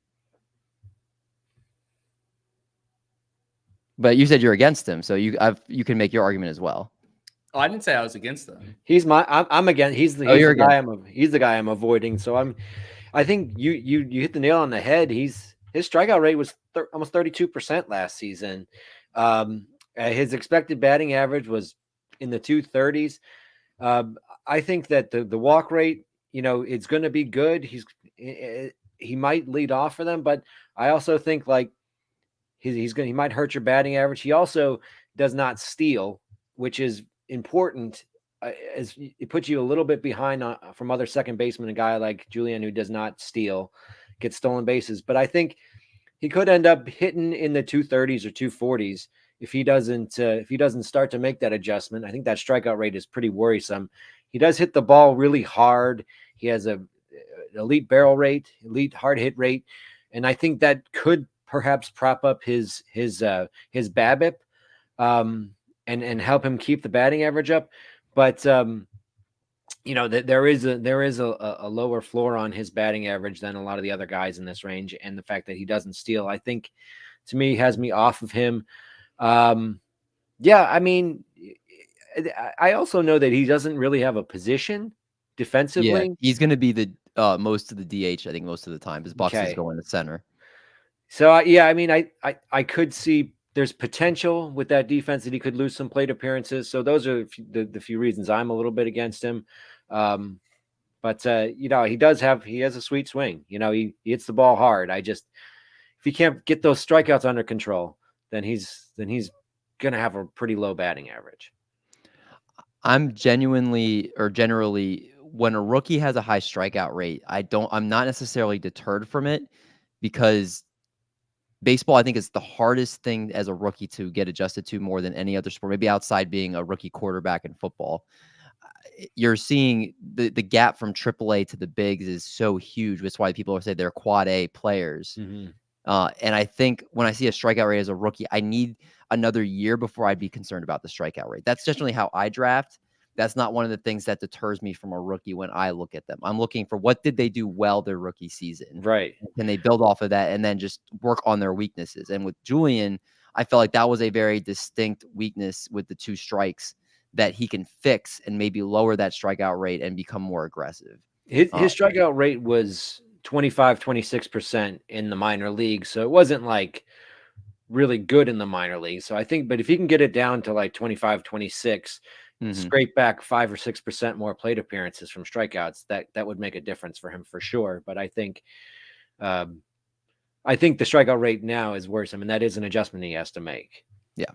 But you said you're against him, so you can make your argument as well. Oh, I didn't say I was against them. I'm against. He's the guy I'm avoiding. So I think you hit the nail on the head. His strikeout rate was almost 32% last season. His expected batting average was in the 230s. I think that the walk rate, it's going to be good. He might lead off for them, but I also think like he might hurt your batting average. He also does not steal, which is important. As it puts you a little bit behind from other second basemen, a guy like Julien who does not steal, gets stolen bases. But I think he could end up hitting in the 230s or 240s if he doesn't start to make that adjustment. I think that strikeout rate is pretty worrisome. He does hit the ball really hard. He has a elite barrel rate, elite hard hit rate, and I think that could perhaps prop up his BABIP and help him keep the batting average up. But there is a lower floor on his batting average than a lot of the other guys in this range, and the fact that he doesn't steal, I think, to me, has me off of him. I mean, I also know that he doesn't really have a position defensively. Yeah, he's going to be the most of the DH, I think, most of the time. His box is going to center. So I mean, I could see there's potential with that defense that he could lose some plate appearances. So those are the few reasons I'm a little bit against him. But he has a sweet swing. He hits the ball hard. if he can't get those strikeouts under control, then he's going to have a pretty low batting average. I'm generally, when a rookie has a high strikeout rate, I'm not necessarily deterred from it, because baseball, I think, is the hardest thing as a rookie to get adjusted to more than any other sport, maybe outside being a rookie quarterback in football. You're seeing the gap from AAA to the bigs is so huge. That's why people say they're quad A players. Mm-hmm. And I think when I see a strikeout rate as a rookie, I need another year before I'd be concerned about the strikeout rate. That's generally how I draft. That's not one of the things that deters me from a rookie when I look at them. I'm looking for what did they do well their rookie season. Right. Can they build off of that and then just work on their weaknesses? And with Julien, I felt like that was a very distinct weakness with the 2 strikes that he can fix and maybe lower that strikeout rate and become more aggressive. His strikeout rate was 26% in the minor league. So it wasn't like really good in the minor league. So I think, but if he can get it down to like 25, 26, scrape back 5 or 6% more plate appearances from strikeouts, that would make a difference for him for sure. But I think the strikeout rate now is worse. I mean, that is an adjustment he has to make. Yeah.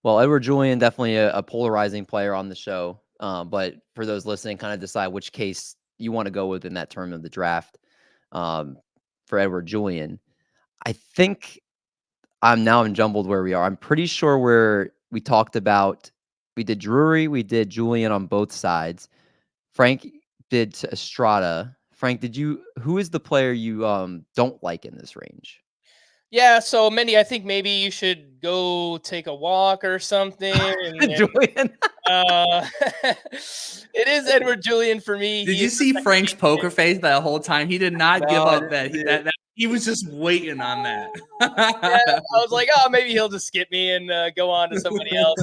Well, Edouard Julien, definitely a polarizing player on the show. But for those listening, kind of decide which case you want to go with in that term of the draft. For Edouard Julien, I think I'm jumbled where we are. I'm pretty sure we talked about, we did Drury, we did Julien on both sides. Frank did Estrada. Frank, who is the player you don't like in this range? Yeah, so Mendy, I think maybe you should go take a walk or something. Julien. It is Edouard Julien for me. Did you see Frank's poker face that whole time? He did not give up that. He was just waiting on that. I was like, oh, maybe he'll just skip me and go on to somebody else.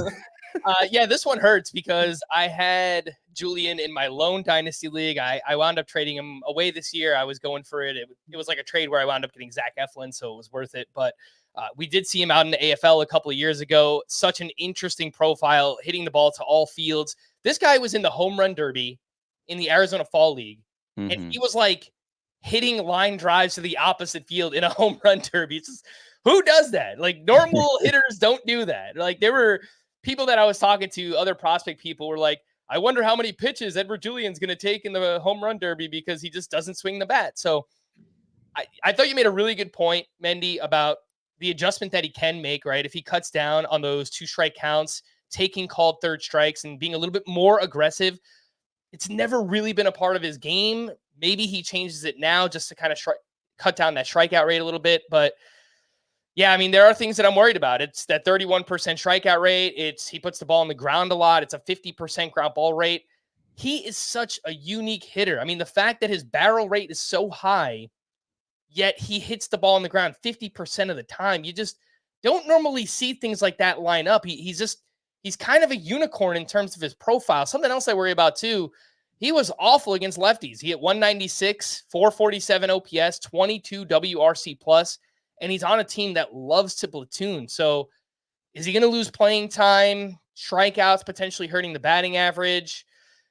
Yeah, this one hurts because I had Julien in my lone dynasty league. I wound up trading him away this year. I was going for it. It was like a trade where I wound up getting Zach Eflin, so it was worth it. But we did see him out in the AFL a couple of years ago. Such an interesting profile, hitting the ball to all fields. This guy was in the home run derby in the Arizona Fall League, and he was like hitting line drives to the opposite field in a home run derby. It's just, who does that? Like, normal hitters don't do that. Like, there were people that I was talking to, other prospect people, were like, I wonder how many pitches Edouard Julien's going to take in the home run derby because he just doesn't swing the bat. So I thought you made a really good point, Mendy, about the adjustment that he can make, right? If he cuts down on those 2 strike counts, taking called third strikes and being a little bit more aggressive. It's never really been a part of his game. Maybe he changes it now just to kind of cut down that strikeout rate a little bit. But yeah, I mean, there are things that I'm worried about. It's that 31% strikeout rate. He puts the ball on the ground a lot. It's a 50% ground ball rate. He is such a unique hitter. I mean, the fact that his barrel rate is so high, yet he hits the ball on the ground 50% of the time. You just don't normally see things like that line up. He's kind of a unicorn in terms of his profile. Something else I worry about too, he was awful against lefties. He hit 196, 447 OPS, 22 WRC plus, and he's on a team that loves to platoon. So is he going to lose playing time? Strikeouts potentially hurting the batting average.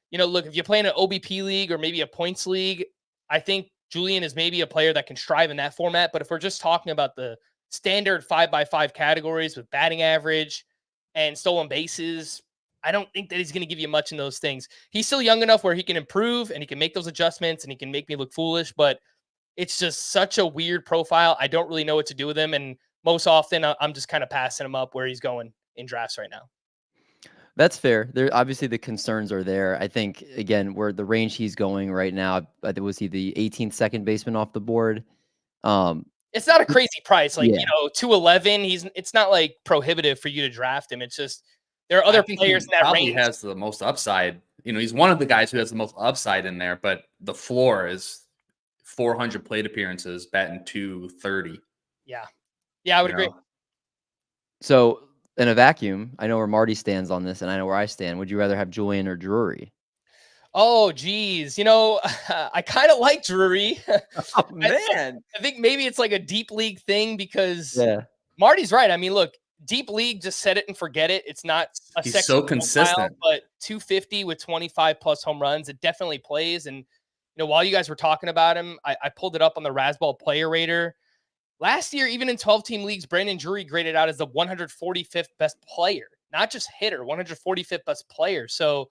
You know, look, if you play in an OBP league or maybe a points league, I think Julien is maybe a player that can strive in that format. But if we're just talking about the standard 5x5 categories with batting average and stolen bases, I don't think that he's going to give you much in those things. He's still young enough where he can improve and he can make those adjustments and he can make me look foolish, but it's just such a weird profile. I don't really know what to do with him. And most often I'm just kind of passing him up where he's going in drafts right now. That's fair. There, obviously the concerns are there. I think, again, where the range he's going right now, was he the 18th second baseman off the board? It's not a crazy price. Like, 211, it's not like prohibitive for you to draft him. It's just, there are other players in that range. He has the most upside. You know, he's one of the guys who has the most upside in there, but the floor is 400 plate appearances, batting 230. Yeah. Yeah, I would agree. So in a vacuum, I know where Marty stands on this and I know where I stand. Would you rather have Julien or Drury? Oh, geez. I kind of like Drury. Oh, man. I think maybe it's like a deep league thing because Marty's right. I mean, look, deep league, just set it and forget it. It's not a He's so consistent, but 250 with 25 plus home runs, it definitely plays. And, while you guys were talking about him, I pulled it up on the Razzball Player Rater. Last year, even in 12-team leagues, Brandon Drury graded out as the 145th best player, not just hitter, 145th best player. So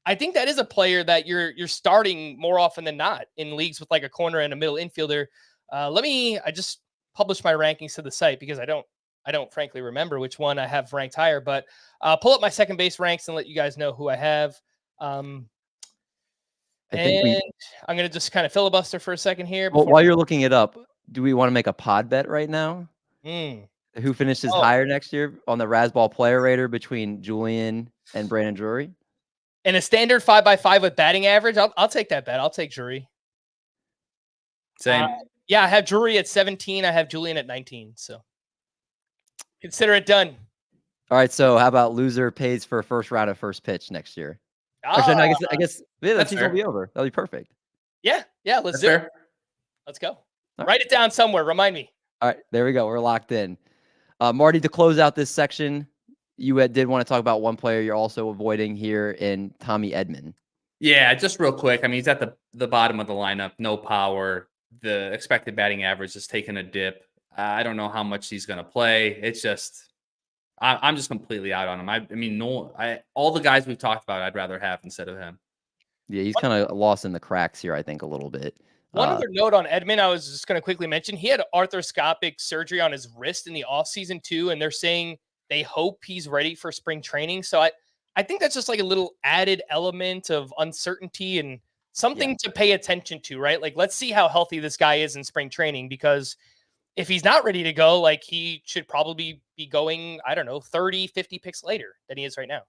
I think that is a player that you're starting more often than not in leagues with like a corner and a middle infielder. I just published my rankings to the site because I don't frankly remember which one I have ranked higher, but pull up my second base ranks and let you guys know who I have. I'm going to just kind of filibuster for a second here. Well, while you're looking it up, do we want to make a pod bet right now? Who finishes higher next year on the Razzball Player Rater between Julien and Brandon Drury? In a standard 5x5 with batting average, I'll take that bet. I'll take Drury. Same. Yeah, I have Drury at 17. I have Julien at 19. So consider it done. All right. So how about loser pays for a first round of first pitch next year? Actually, no, I guess that season will be over. That'll be perfect. Yeah. Let's do it. Let's go. Write it down somewhere. Remind me. All right. There we go. We're locked in. Marty, to close out this section, you did want to talk about one player you're also avoiding here in Tommy Edman. Yeah, just real quick. I mean, he's at the bottom of the lineup, no power. The expected batting average is taking a dip. I don't know how much he's going to play. It's just, I'm just completely out on him. I mean, all the guys we've talked about, I'd rather have instead of him. Yeah, he's kind of lost in the cracks here, I think, a little bit. One other note on Edman, I was just going to quickly mention, he had arthroscopic surgery on his wrist in the offseason too, and they're saying they hope he's ready for spring training. So I think that's just like a little added element of uncertainty and something to pay attention to, right? Like, let's see how healthy this guy is in spring training, because if he's not ready to go, like, he should probably be going, I don't know, 30, 50 picks later than he is right now.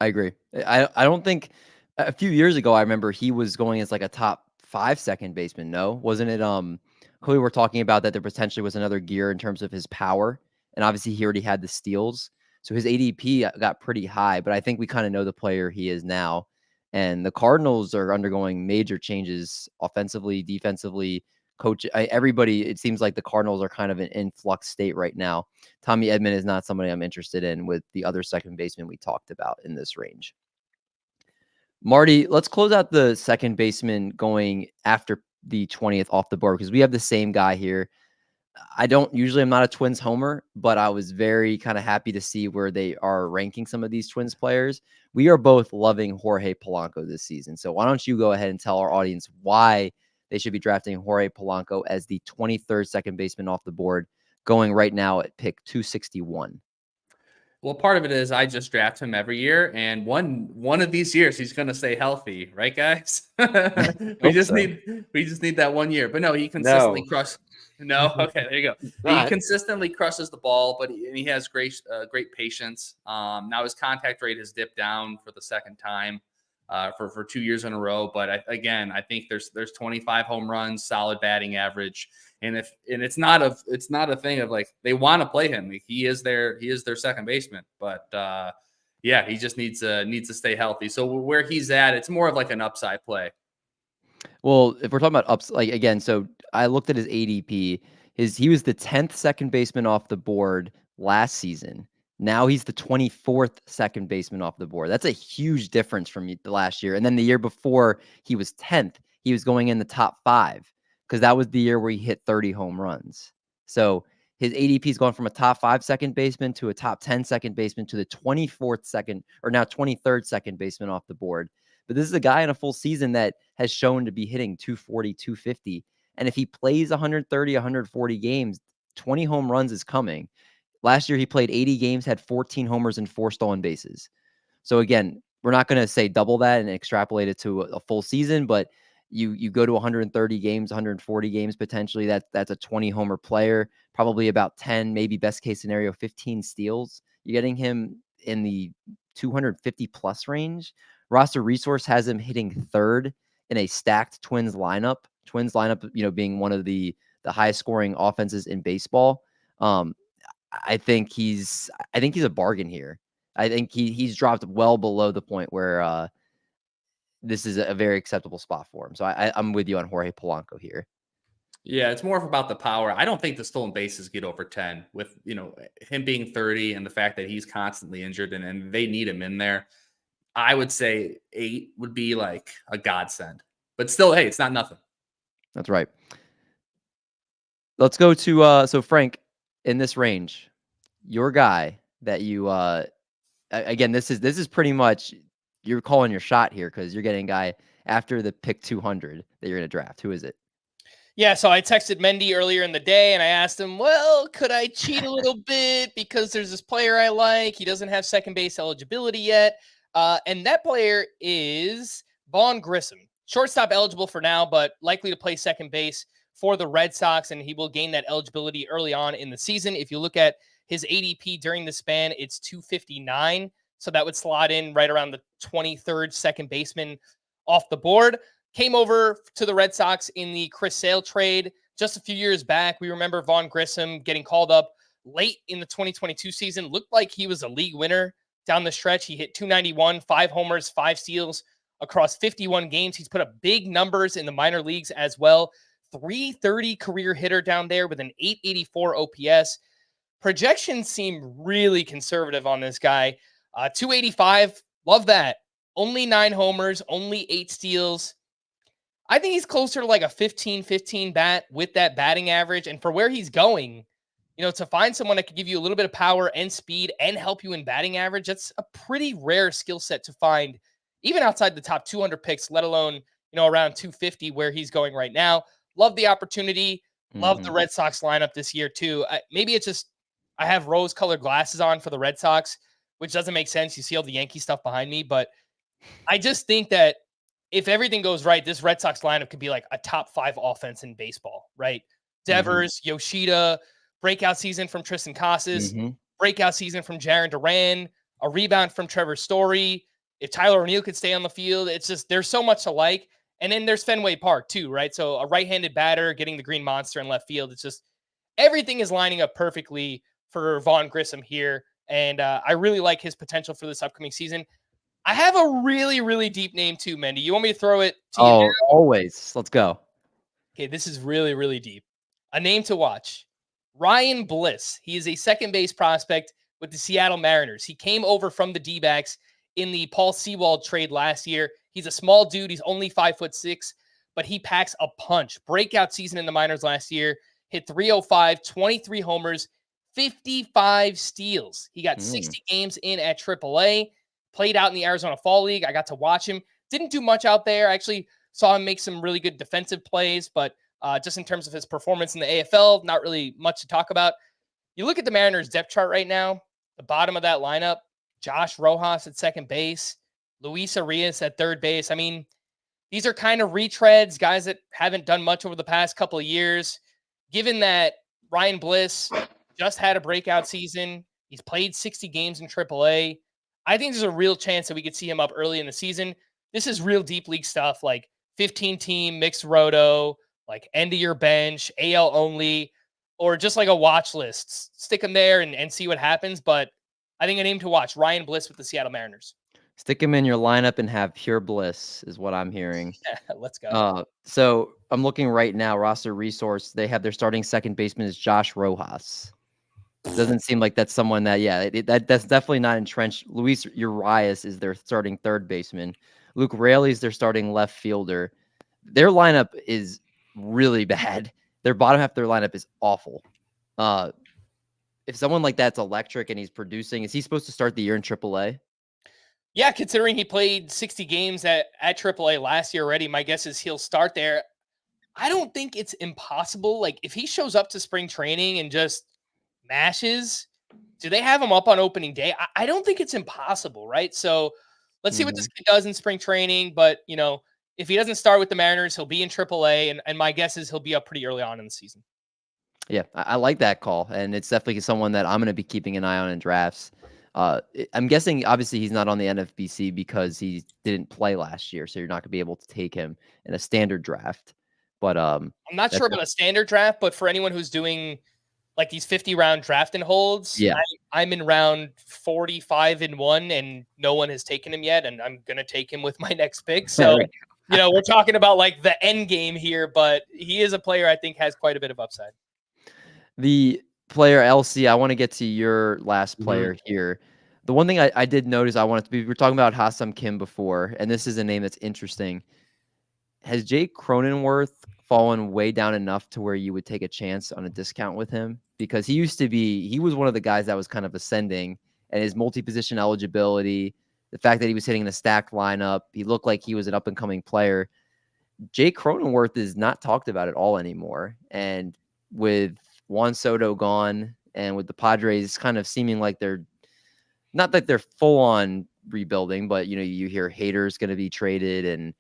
I agree. I don't think a few years ago, I remember he was going as like a top 5 second baseman. No, wasn't it? We were talking about that there potentially was another gear in terms of his power. And obviously he already had the steals. So his ADP got pretty high, but I think we kind of know the player he is now. And the Cardinals are undergoing major changes offensively, defensively, everybody. It seems like the Cardinals are kind of an influx state right now. Tommy Edman is not somebody I'm interested in with the other second baseman we talked about in this range. Marty, let's close out the second baseman going after the 20th off the board, because we have the same guy here. I'm not a Twins homer, but I was very kind of happy to see where they are ranking some of these Twins players. We are both loving Jorge Polanco this season. So why don't you go ahead and tell our audience why they should be drafting Jorge Polanco as the 23rd second baseman off the board, going right now at pick 261. Well, part of it is I just draft him every year, and one of these years he's going to stay healthy, right, guys? we just need that 1 year. But no, he consistently crushes. No, okay, there you go. He consistently crushes the ball, but he has great patience. Now his contact rate has dipped down for the second time for 2 years in a row. But I think there's 25 home runs, solid batting average. And it's not a thing of like they want to play him. Like, he is their second baseman, but he just needs to stay healthy. So where he's at, it's more of like an upside play. Well, if we're talking about ups, like again, so I looked at his ADP. He was the 10th second baseman off the board last season. Now he's the 24th second baseman off the board. That's a huge difference from the last year. And then the year before, he was 10th. He was going in the top 5. Because that was the year where he hit 30 home runs. So his ADP has gone from a top 5 second baseman to a top 10 second baseman to the 24th second, or now 23rd second baseman off the board. But this is a guy in a full season that has shown to be hitting 240, 250. And if he plays 130, 140 games, 20 home runs is coming. Last year, he played 80 games, had 14 homers and 4 stolen bases. So again, we're not going to say double that and extrapolate it to a full season, but you go to 130 games, 140 games, potentially that's a 20 homer player, probably about 10, maybe best case scenario, 15 steals. You're getting him in the 250 plus range. Roster Resource has him hitting 3rd in a stacked Twins lineup. Being one of the highest scoring offenses in baseball. I think he's a bargain here. I think he's dropped well below the point where this is a very acceptable spot for him. So I'm with you on Jorge Polanco here. Yeah, it's more about the power. I don't think the stolen bases get over 10 with, him being 30 and the fact that he's constantly injured and they need him in there. I would say 8 would be like a godsend. But still, hey, it's not nothing. That's right. Let's go to so Frank, in this range, your guy that you again, this is pretty much you're calling your shot here because you're getting a guy after the pick 200 that you're going to draft. Who is it? Yeah, so I texted Mendy earlier in the day and I asked him, well, could I cheat a little bit because there's this player I like. He doesn't have second base eligibility yet. And that player is Vaughn Grissom. Shortstop eligible for now, but likely to play second base for the Red Sox, and he will gain that eligibility early on in the season. If you look at his ADP during the span, it's 259. So that would slot in right around the 23rd second baseman off the board. Came over to the Red Sox in the Chris Sale trade just a few years back. We remember Vaughn Grissom getting called up late in the 2022 season. Looked like he was a league winner down the stretch. He hit 291, 5 homers, 5 steals across 51 games. He's put up big numbers in the minor leagues as well. 330 career hitter down there with an 884 OPS. projections seem really conservative on this guy. 285, love that. Only 9 homers, only 8 steals. I think he's closer to like a 15-15 bat with that batting average. And for where he's going, to find someone that could give you a little bit of power and speed and help you in batting average, that's a pretty rare skill set to find, even outside the top 200 picks, let alone, around 250 where he's going right now. Love the opportunity. Love the Red Sox lineup this year too. Maybe it's just I have rose-colored glasses on for the Red Sox, which doesn't make sense. You see all the Yankee stuff behind me, but I just think that if everything goes right, this Red Sox lineup could be like a top 5 offense in baseball, right? Devers, Yoshida, breakout season from Tristan Casas, breakout season from Jarren Duran, a rebound from Trevor Story. If Tyler O'Neill could stay on the field, it's just there's so much to like. And then there's Fenway Park too, right? So a right-handed batter getting the green monster in left field. It's just everything is lining up perfectly for Vaughn Grissom here. And I really like his potential for this upcoming season. I have a really, really deep name too, Mendy. You want me to throw it to you now? Always. Let's go. Okay, this is really, really deep. A name to watch. Ryan Bliss. He is a second base prospect with the Seattle Mariners. He came over from the D-backs in the Paul Sewald trade last year. He's a small dude. He's only 5'6", but he packs a punch. Breakout season in the minors last year. Hit 305, 23 homers, 55 steals. He got 60 games in at AAA. Played out in the Arizona Fall League. I got to watch him. Didn't do much out there. I actually saw him make some really good defensive plays, but just in terms of his performance in the AFL, not really much to talk about. You look at the Mariners depth chart right now, the bottom of that lineup, Josh Rojas at second base, Luis Arias at third base. I mean, these are kind of retreads, guys that haven't done much over the past couple of years. Given that Ryan Bliss just had a breakout season, he's played 60 games in AAA. I think there's a real chance that we could see him up early in the season. This is real deep league stuff, like 15-team mixed roto, like end of your bench, AL only, or just like a watch list. Stick him there and see what happens. But I think a name to watch, Ryan Bliss with the Seattle Mariners. Stick him in your lineup and have pure bliss is what I'm hearing. Let's go. So I'm looking right now, roster resource. They have their starting second baseman is Josh Rojas. Doesn't seem like that's someone that, that's definitely not entrenched. Luis Urias is their starting third baseman. Luke Raley is their starting left fielder. Their lineup is really bad. Their bottom half of their lineup is awful. If someone like that's electric and he's producing, is he supposed to start the year in AAA? Yeah, considering he played 60 games at AAA last year already, my guess is he'll start there. I don't think it's impossible. Like, if he shows up to spring training and just mashes, do they have him up on opening day? I don't think it's impossible, right? So let's see what this kid does in spring training. But, if he doesn't start with the Mariners, he'll be in AAA. And my guess is he'll be up pretty early on in the season. Yeah, I like that call. And it's definitely someone that I'm going to be keeping an eye on in drafts. I'm guessing, obviously, he's not on the NFBC because he didn't play last year. So you're not going to be able to take him in a standard draft. But I'm not sure about a standard draft, but for anyone who's doing like these 50-round draft and holds, yeah, I'm in round 45-1 and no one has taken him yet. And I'm going to take him with my next pick. So, we're talking about like the end game here, but he is a player I think has quite a bit of upside. The player LC, I want to get to your last player here. The one thing I did notice we were talking about Ha-Seong Kim before, and this is a name that's interesting. Has Jake Cronenworth fallen way down enough to where you would take a chance on a discount with him? Because he was one of the guys that was kind of ascending, and his multi-position eligibility, the fact that he was hitting in a stacked lineup, he looked like he was an up-and-coming player. Jake Cronenworth is not talked about at all anymore. And with Juan Soto gone, and with the Padres kind of seeming like they're not that they're full on rebuilding, but you hear Hader's going to be traded, and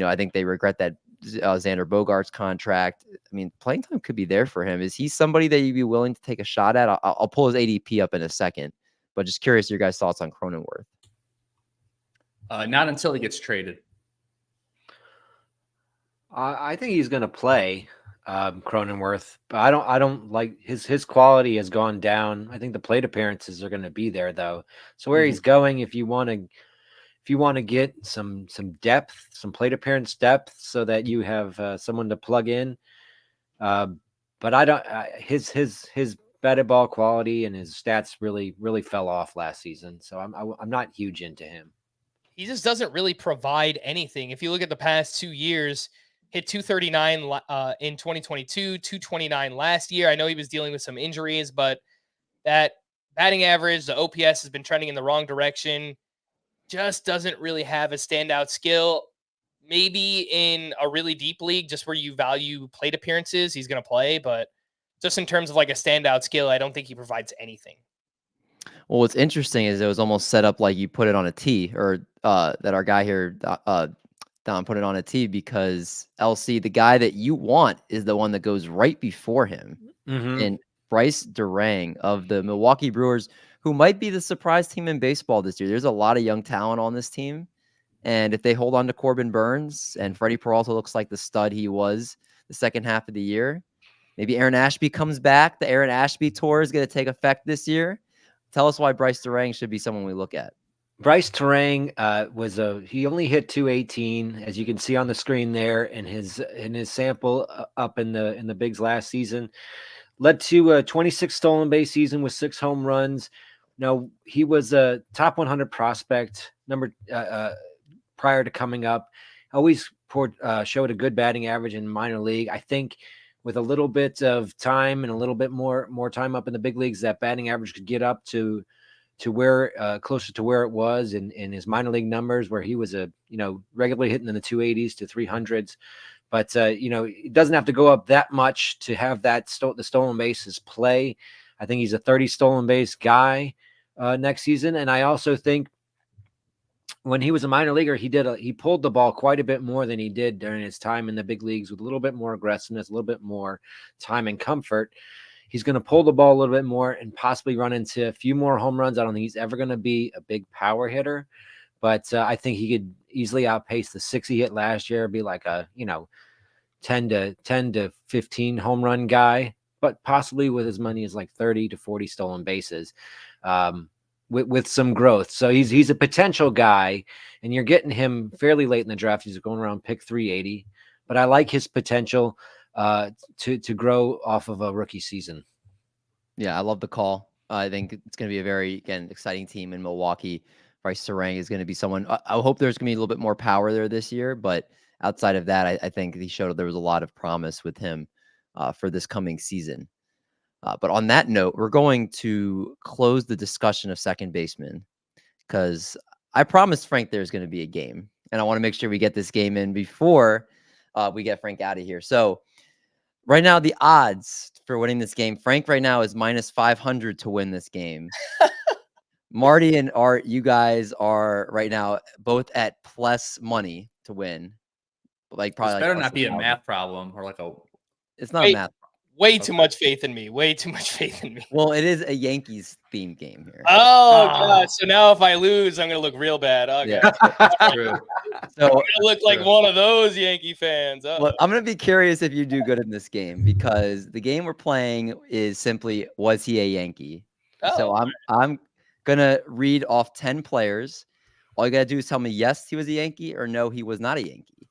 I think they regret that Xander Bogaerts contract. I mean, playing time could be there for him. Is he somebody that you'd be willing to take a shot at? I'll pull his ADP up in a second, but just curious your guys' thoughts on Cronenworth. Not until he gets traded. I think he's going to play Cronenworth, but I don't like his quality has gone down. I think the plate appearances are going to be there though. So where he's going, if you want to get some depth, some plate appearance depth, so that you have someone to plug in. But I don't his batted ball quality and his stats really fell off last season. So I'm not huge into him. He just doesn't really provide anything. If you look at the past 2 years, hit 239 in 2022, 229 last year. I know he was dealing with some injuries, but that batting average, the OPS has been trending in the wrong direction. Just doesn't really have a standout skill. Maybe in a really deep league, just where you value plate appearances, he's going to play. But just in terms of like a standout skill, I don't think he provides anything. Well, what's interesting is it was almost set up like you put it on a tee, or that our guy here, Don, put it on a tee, because LC, the guy that you want is the one that goes right before him. And Brice Turang of the Milwaukee Brewers, who might be the surprise team in baseball this year. There's a lot of young talent on this team. And if they hold on to Corbin Burns, and Freddie Peralta looks like the stud he was the second half of the year, maybe Aaron Ashby comes back. The Aaron Ashby tour is going to take effect this year. Tell us why Brice Turang should be someone we look at. Brice Turang he only hit 218, as you can see on the screen there, in his sample up in the bigs last season. Led to a 26 stolen base season with 6 home runs. Now, he was a top 100 prospect prior to coming up. Always showed a good batting average in minor league. I think with a little bit of time and a little bit more time up in the big leagues, that batting average could get up to where closer to where it was in his minor league numbers, where he was regularly hitting in the 280s to 300s. But it doesn't have to go up that much to have that the stolen bases play. I think he's a 30 stolen base guy next season, and I also think when he was a minor leaguer, he pulled the ball quite a bit more than he did during his time in the big leagues, with a little bit more aggressiveness, a little bit more time and comfort. He's going to pull the ball a little bit more and possibly run into a few more home runs. I don't think he's ever going to be a big power hitter, but I think he could easily outpace the 6 he hit last year, be like a 10 to 15 home run guy, but possibly with as many as like 30 to 40 stolen bases. With some growth. So he's a potential guy, and you're getting him fairly late in the draft. He's going around pick 380, but I like his potential to grow off of a rookie season. Yeah, I love the call. I think it's going to be a very, again, exciting team in Milwaukee. Brice Turang is going to be someone. I hope there's going to be a little bit more power there this year, but outside of that, I think he showed there was a lot of promise with him for this coming season. But on that note, we're going to close the discussion of second baseman, because I promised Frank there's going to be a game, and I want to make sure we get this game in before we get Frank out of here. So right now, the odds for winning this game, Frank right now is minus 500 to win this game. Marty and Art, you guys are right now both at plus money to win. Like, probably this better not be a math problem or like a. It's not a math. Way too much faith in me. Way too much faith in me. Well, it is a Yankees themed game here. Oh, God. So now if I lose, I'm going to look real bad. Okay. Yeah. True. So I'm going to look like one of those Yankee fans. well, I'm going to be curious if you do good in this game, because the game we're playing is simply, was he a Yankee? So I'm going to read off 10 players. All you got to do is tell me, yes, he was a Yankee, or no, he was not a Yankee.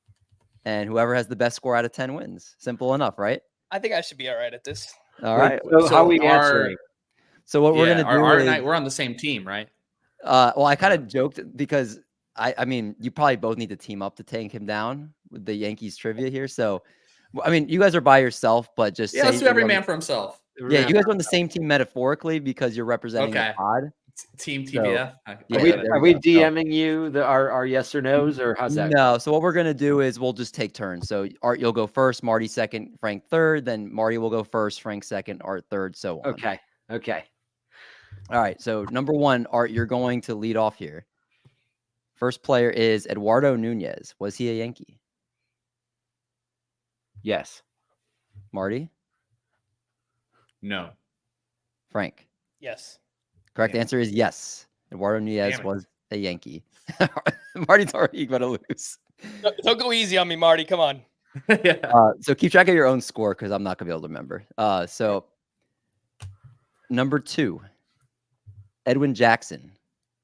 And whoever has the best score out of 10 wins. Simple enough, right? I think I should be all right at this. All right. So how are we answering? So what we're going to do Art is, and I, we're on the same team, right? well, I kind of joked because I mean, you probably both need to team up to take him down with the Yankees trivia here. So, I mean, you guys are by yourself, but just Yeah, let's do every man for himself. Yeah, you guys are on the same team metaphorically because you're representing the pod. Team TPF. Are we DMing you our yes or no's, or how's that? No. So what we're gonna do is we'll just take turns. So Art, you'll go first, Marty second, Frank third. Then Marty will go first, Frank second, Art third, so on. Okay. All right. So number one, Art, you're going to lead off here. First player is Eduardo Nunez. Was he a Yankee? Yes. Marty? No. Frank? Yes. Correct answer is yes. Eduardo Nunez was a Yankee. Marty's already going to lose. Don't go easy on me, Marty. Come on. So keep track of your own score, because I'm not going to be able to remember. So number two, Edwin Jackson.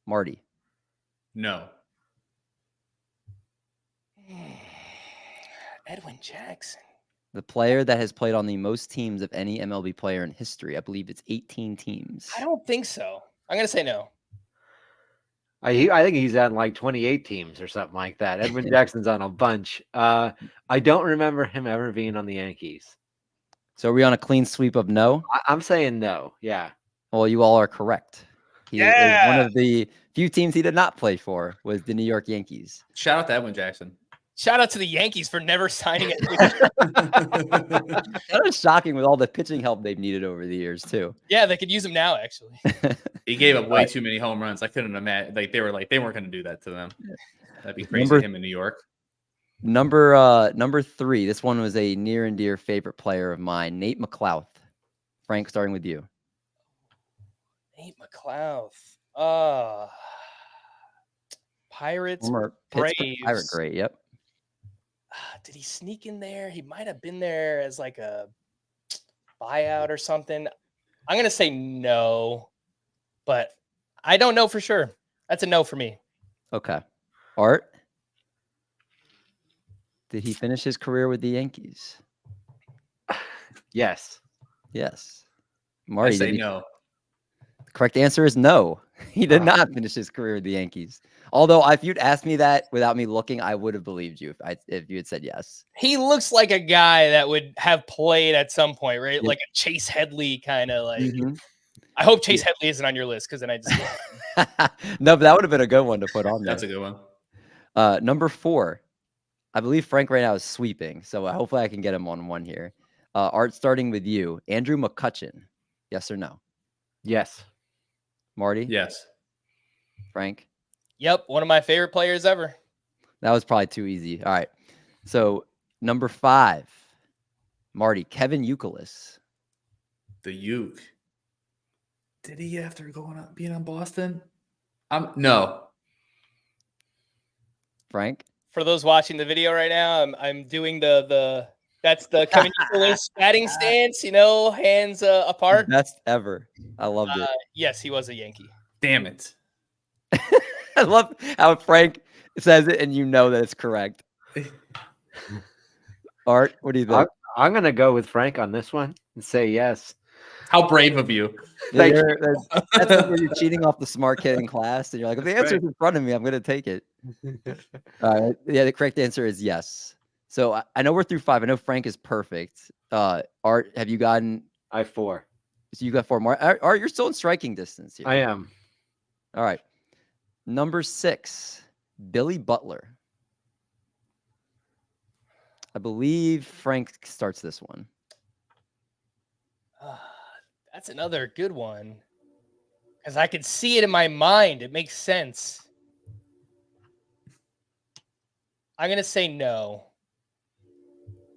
Marty? No. Edwin Jackson. The player that has played on the most teams of any MLB player in history. I believe it's 18 teams. I don't think so. I'm gonna say no. I think he's on like 28 teams or something like that. Edwin Jackson's on a bunch. I don't remember him ever being on the Yankees. So are we on a clean sweep of no? I'm saying no. Yeah. Well, you all are correct. He is Yeah. one of the few teams he did not play for was the New York Yankees. Shout out to Edwin Jackson. Shout out to the Yankees for never signing it. That was shocking with all the pitching help they've needed over the years too. Yeah, they could use him now, actually. He gave up way too many home runs. I couldn't imagine. They weren't going to do that to them. That'd be crazy. Him in New York. Number 3. This one was a near and dear favorite player of mine, Nate McLouth. Frank, starting with you. Nate McLouth. Pirates. Former Braves. Pittsburgh Pirate great. Yep. Did he sneak in there? He might have been there as like a buyout or something. I'm gonna say no, but I don't know for sure. That's a no for me. Okay. Art. Did he finish his career with the Yankees? Yes. Yes. I Marty, say no. The correct answer is no. He did not finish his career with the Yankees. Although, if you'd asked me that without me looking, I would have believed you if you had said yes. He looks like a guy that would have played at some point, right? Yeah. Like a Chase Headley kind of like. Mhm. I hope Chase Headley isn't on your list because then I just. No, but that would have been a good one to put on there. That's a good one. Number 4. I believe Frank right now is sweeping, so hopefully I can get him on one here. Art, starting with you. Andrew McCutchen. Yes or no? Yes. Marty? Yes. Frank? Yep, one of my favorite players ever. That was probably too easy. All right. So, number 5. Marty, Kevin Youkilis. The Uke. Did he after being on Boston? No. Frank? For those watching the video right now, I'm doing the that's the Kevin Youkilis batting stance, hands apart. Best ever. I loved it. Yes, he was a Yankee. Damn it. I love how Frank says it and you know that it's correct. Art, what do you think? I'm going to go with Frank on this one and say yes. How brave of you. Thank That's when you're cheating off the smart kid in class and you're like, if the answer's in front of me, I'm going to take it. Yeah, the correct answer is yes. So I know we're through 5. I know Frank is perfect. Art, have you gotten? I have 4. So you got 4 more. Art, you're still in striking distance here. I am. All right. Number 6, Billy Butler. I believe Frank starts this one. That's another good one. Because I could see it in my mind. It makes sense. I'm going to say no.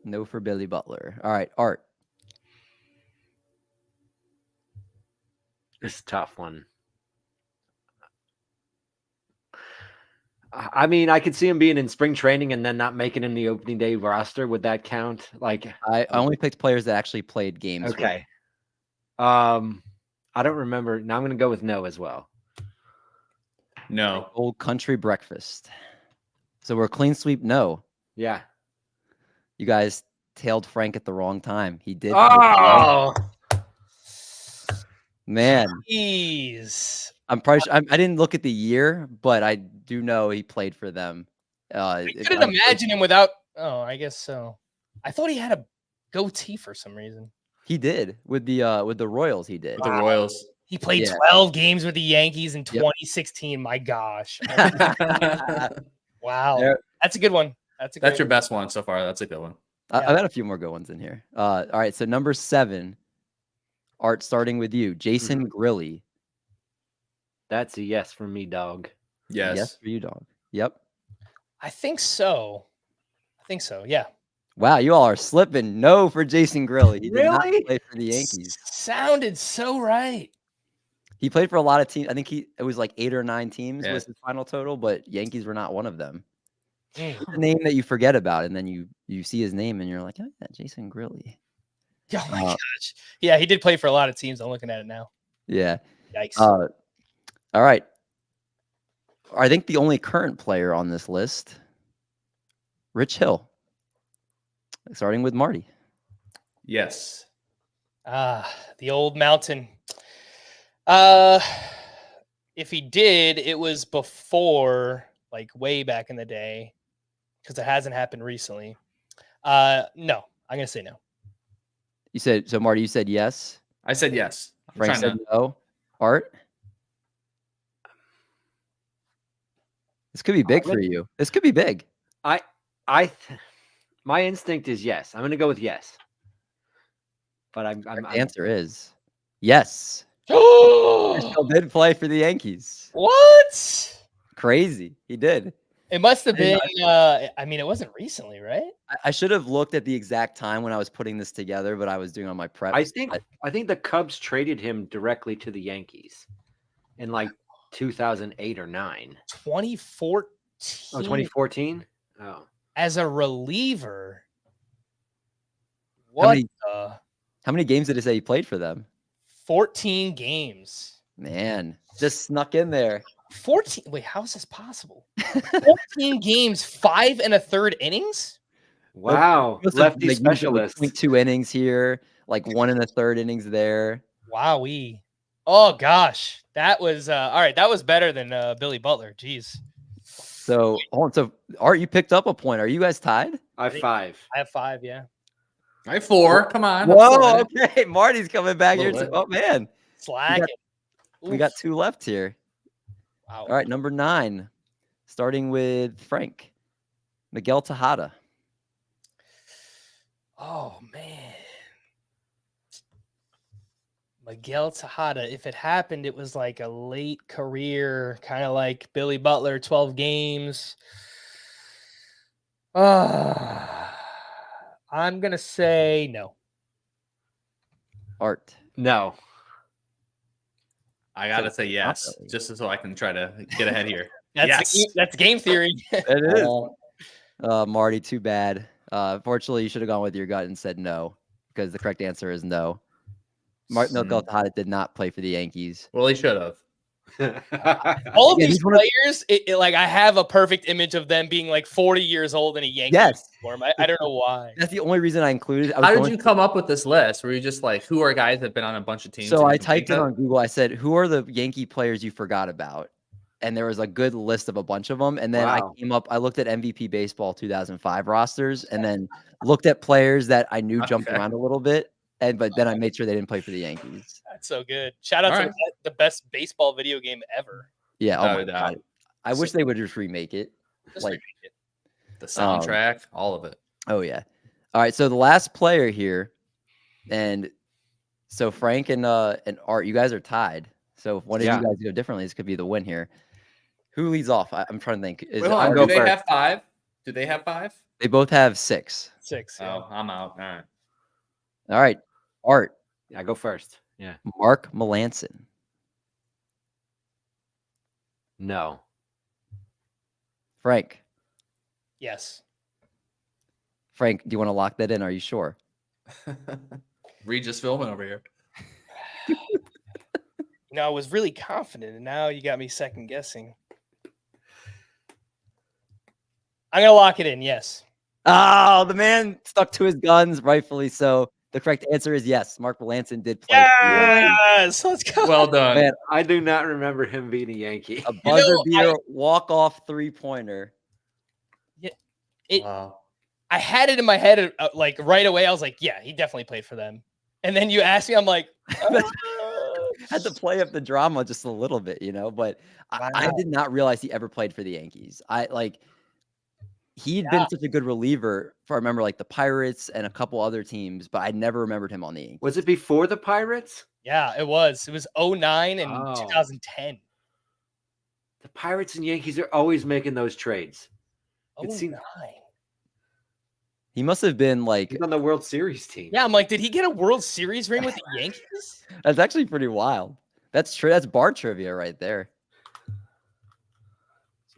No for Billy Butler. All right, Art. It's a tough one. I mean, I could see him being in spring training and then not making in the opening day roster. Would that count? Like, I only picked players that actually played games. okay. I don't remember. Now I'm going to go with no as well. No. Old Country Breakfast. So we're clean sweep. No, Yeah. you guys tailed Frank at the wrong time. He did. Oh, Man, Jeez. I'm probably. I didn't look at the year, but I do know he played for them. I couldn't imagine him without. Oh, I guess so. I thought he had a goatee for some reason. He did with the Royals. He did. With the Royals. He played Yeah. 12 games with the Yankees in Yep. 2016. My gosh. Wow. There- That's a good one. That's a That's good your best one so far. That's a good one. I've got a few more good ones in here. All right, so number 7, Art, starting with you, Jason Grilly. that's a yes for me, dog. Yes. For you, dog. Yep. I think so. Yeah. Wow, you all are slipping. No for Jason Grilly. He did not Really? play for the Yankees. Sounded so right. He played for a lot of teams. I think it was like 8 or 9 teams Yeah. was his final total, but Yankees were not one of them. Mm. It's a name that you forget about, and then you see his name, and you're like, oh, yeah, Jason Grilly. Oh my gosh. Yeah, he did play for a lot of teams. I'm looking at it now. Yeah. Yikes. All right. I think the only current player on this list, Rich Hill. Starting with Marty. Yes. The old mountain. If he did, it was before, like way back in the day, because it hasn't happened recently. No, I'm gonna say no. You said so, Marty. You said yes. I said yes. Frank said no. Art. This could be big for you. This could be big. My instinct is yes. I'm going to go with yes. But The answer is yes. He Oh, still did play for the Yankees. what? Crazy. He did. It must have been. I mean, it wasn't recently, right? I should have looked at the exact time when I was putting this together, but I was doing all my prep. I think the Cubs traded him directly to the Yankees in like 2008 or 9. 2014. Oh, 2014? Oh. As a reliever. How What? many, how many games did it say he played for them? 14 games. Man, just snuck in there. 14. Wait, how is this possible? 14 games, 5 1/3 innings. Wow. Must have, Lefty like, used, specialist. like, 2 innings here, like 1 1/3 innings there. Wowee. Oh gosh, that was all right. That was better than Billy Butler. Jeez. So, hold on. So, Art, you picked up a point. Are you guys tied? I have 5. I have 5. Yeah. I have 4. Come on. Whoa, okay. Marty's coming back here. Little bit. Oh, man. Slacking. We got 2 left here. Wow. All right, number 9. Starting with Frank. Miguel Tejada. Oh man. Miguel Tejada. If it happened, it was like a late career, kind of like Billy Butler, 12 games. I'm gonna say no. Art. No. I gotta say yes, really. just so I can try to get ahead here. That's Yes. that's game theory. It is. Marty, too bad. Fortunately, you should have gone with your gut and said no, because the correct answer is no. Miguel Tejada did not play for the Yankees. Well, he should have. All of Yeah, these he's one of- players, like I have a perfect image of them being like 40 years old in a Yankee Yes. uniform. I don't know why. That's the only reason I included. I was How did going you come up with this list? Were you just like, who are guys that have been on a bunch of teams? So that I you can typed think it of? on Google. I said, who are the Yankee players you forgot about? And there was a good list of a bunch of them. And then Wow. I looked at MVP Baseball 2005 rosters and then looked at players that I knew jumped Okay. around a little bit. But then I made sure they didn't play for the Yankees. That's so good. Shout out All to right. the best baseball video game ever. Yeah. Oh Without my a doubt. God. I wish they would just remake it. Just Like- remake it. The soundtrack, all of it. Oh, yeah. All right. So the last player here. And so Frank and Art, you guys are tied. So if one of Yeah. you guys go differently, this could be the win here. Who leads off? I'm trying to think. Is Wait, it hold on. Art? Do go they first. have 5? Do they have 5? They both have 6. 6. Yeah. Oh, I'm out. All right. All right. Art, Yeah, go first. Yeah. Mark Melanson. No. Frank. Yes. Frank, do you want to lock that in? Are you sure? Regis Philbin over here. You know, I was really confident, and now you got me second guessing. I'm gonna lock it in. Yes. Oh, the man stuck to his guns, rightfully so. The correct answer is yes. Mark Melanson did play. Yes. Let's go. Well done. Man, I do not remember him being a Yankee. a buzzer know, beater walk-off 3-pointer. Wow. I had it in my head like right away. I was like, yeah, he definitely played for them. And then you asked me, I'm like, Had to play up the drama just a little bit, but I Wow. did not realize he ever played for the Yankees. He'd been such a good reliever for, I remember, like the Pirates and a couple other teams, but I never remembered him on the Yankees. Was it before the Pirates? yeah, it was. It was 09 and Oh. 2010. The Pirates and Yankees are always making those trades. It 09. seemed- He must have been like, He's on the World Series team. Yeah, I'm like, did he get a World Series ring with the Yankees? that's actually pretty wild. That's true. That's bar trivia right there.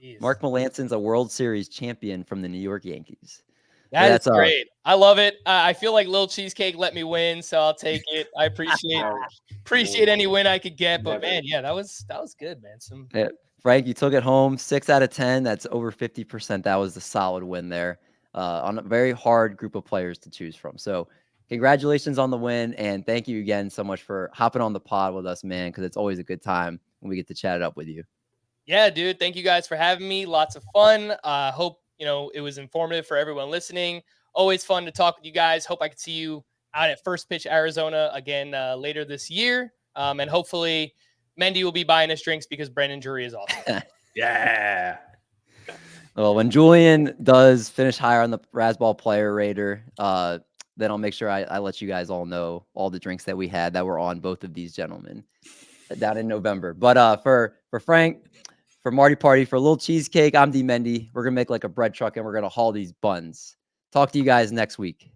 Jeez. Mark Melanson's a World Series champion from the New York Yankees. That's that's, great. I love it. I feel like Lil Cheesecake let me win, so I'll take it. I appreciate any win I could get. But Never. man, yeah, that was good, man. Frank, you took it home 6 out of 10. That's over 50%. That was a solid win there on a very hard group of players to choose from. So congratulations on the win. And thank you again so much for hopping on the pod with us, man, because it's always a good time when we get to chat it up with you. Yeah, dude. Thank you guys for having me. Lots of fun. Hope, it was informative for everyone listening. Always fun to talk with you guys. Hope I can see you out at First Pitch Arizona again later this year. And hopefully Mendy will be buying us drinks because Brendan Drury is awesome. Yeah. Well, when Julien does finish higher on the Razzball Player Rater, then I'll make sure I let you guys all know all the drinks that we had that were on both of these gentlemen down in November. But for Frank, for Marty Party, for a little cheesecake, I'm DMendy. We're going to make like a bread truck and we're going to haul these buns. Talk to you guys next week.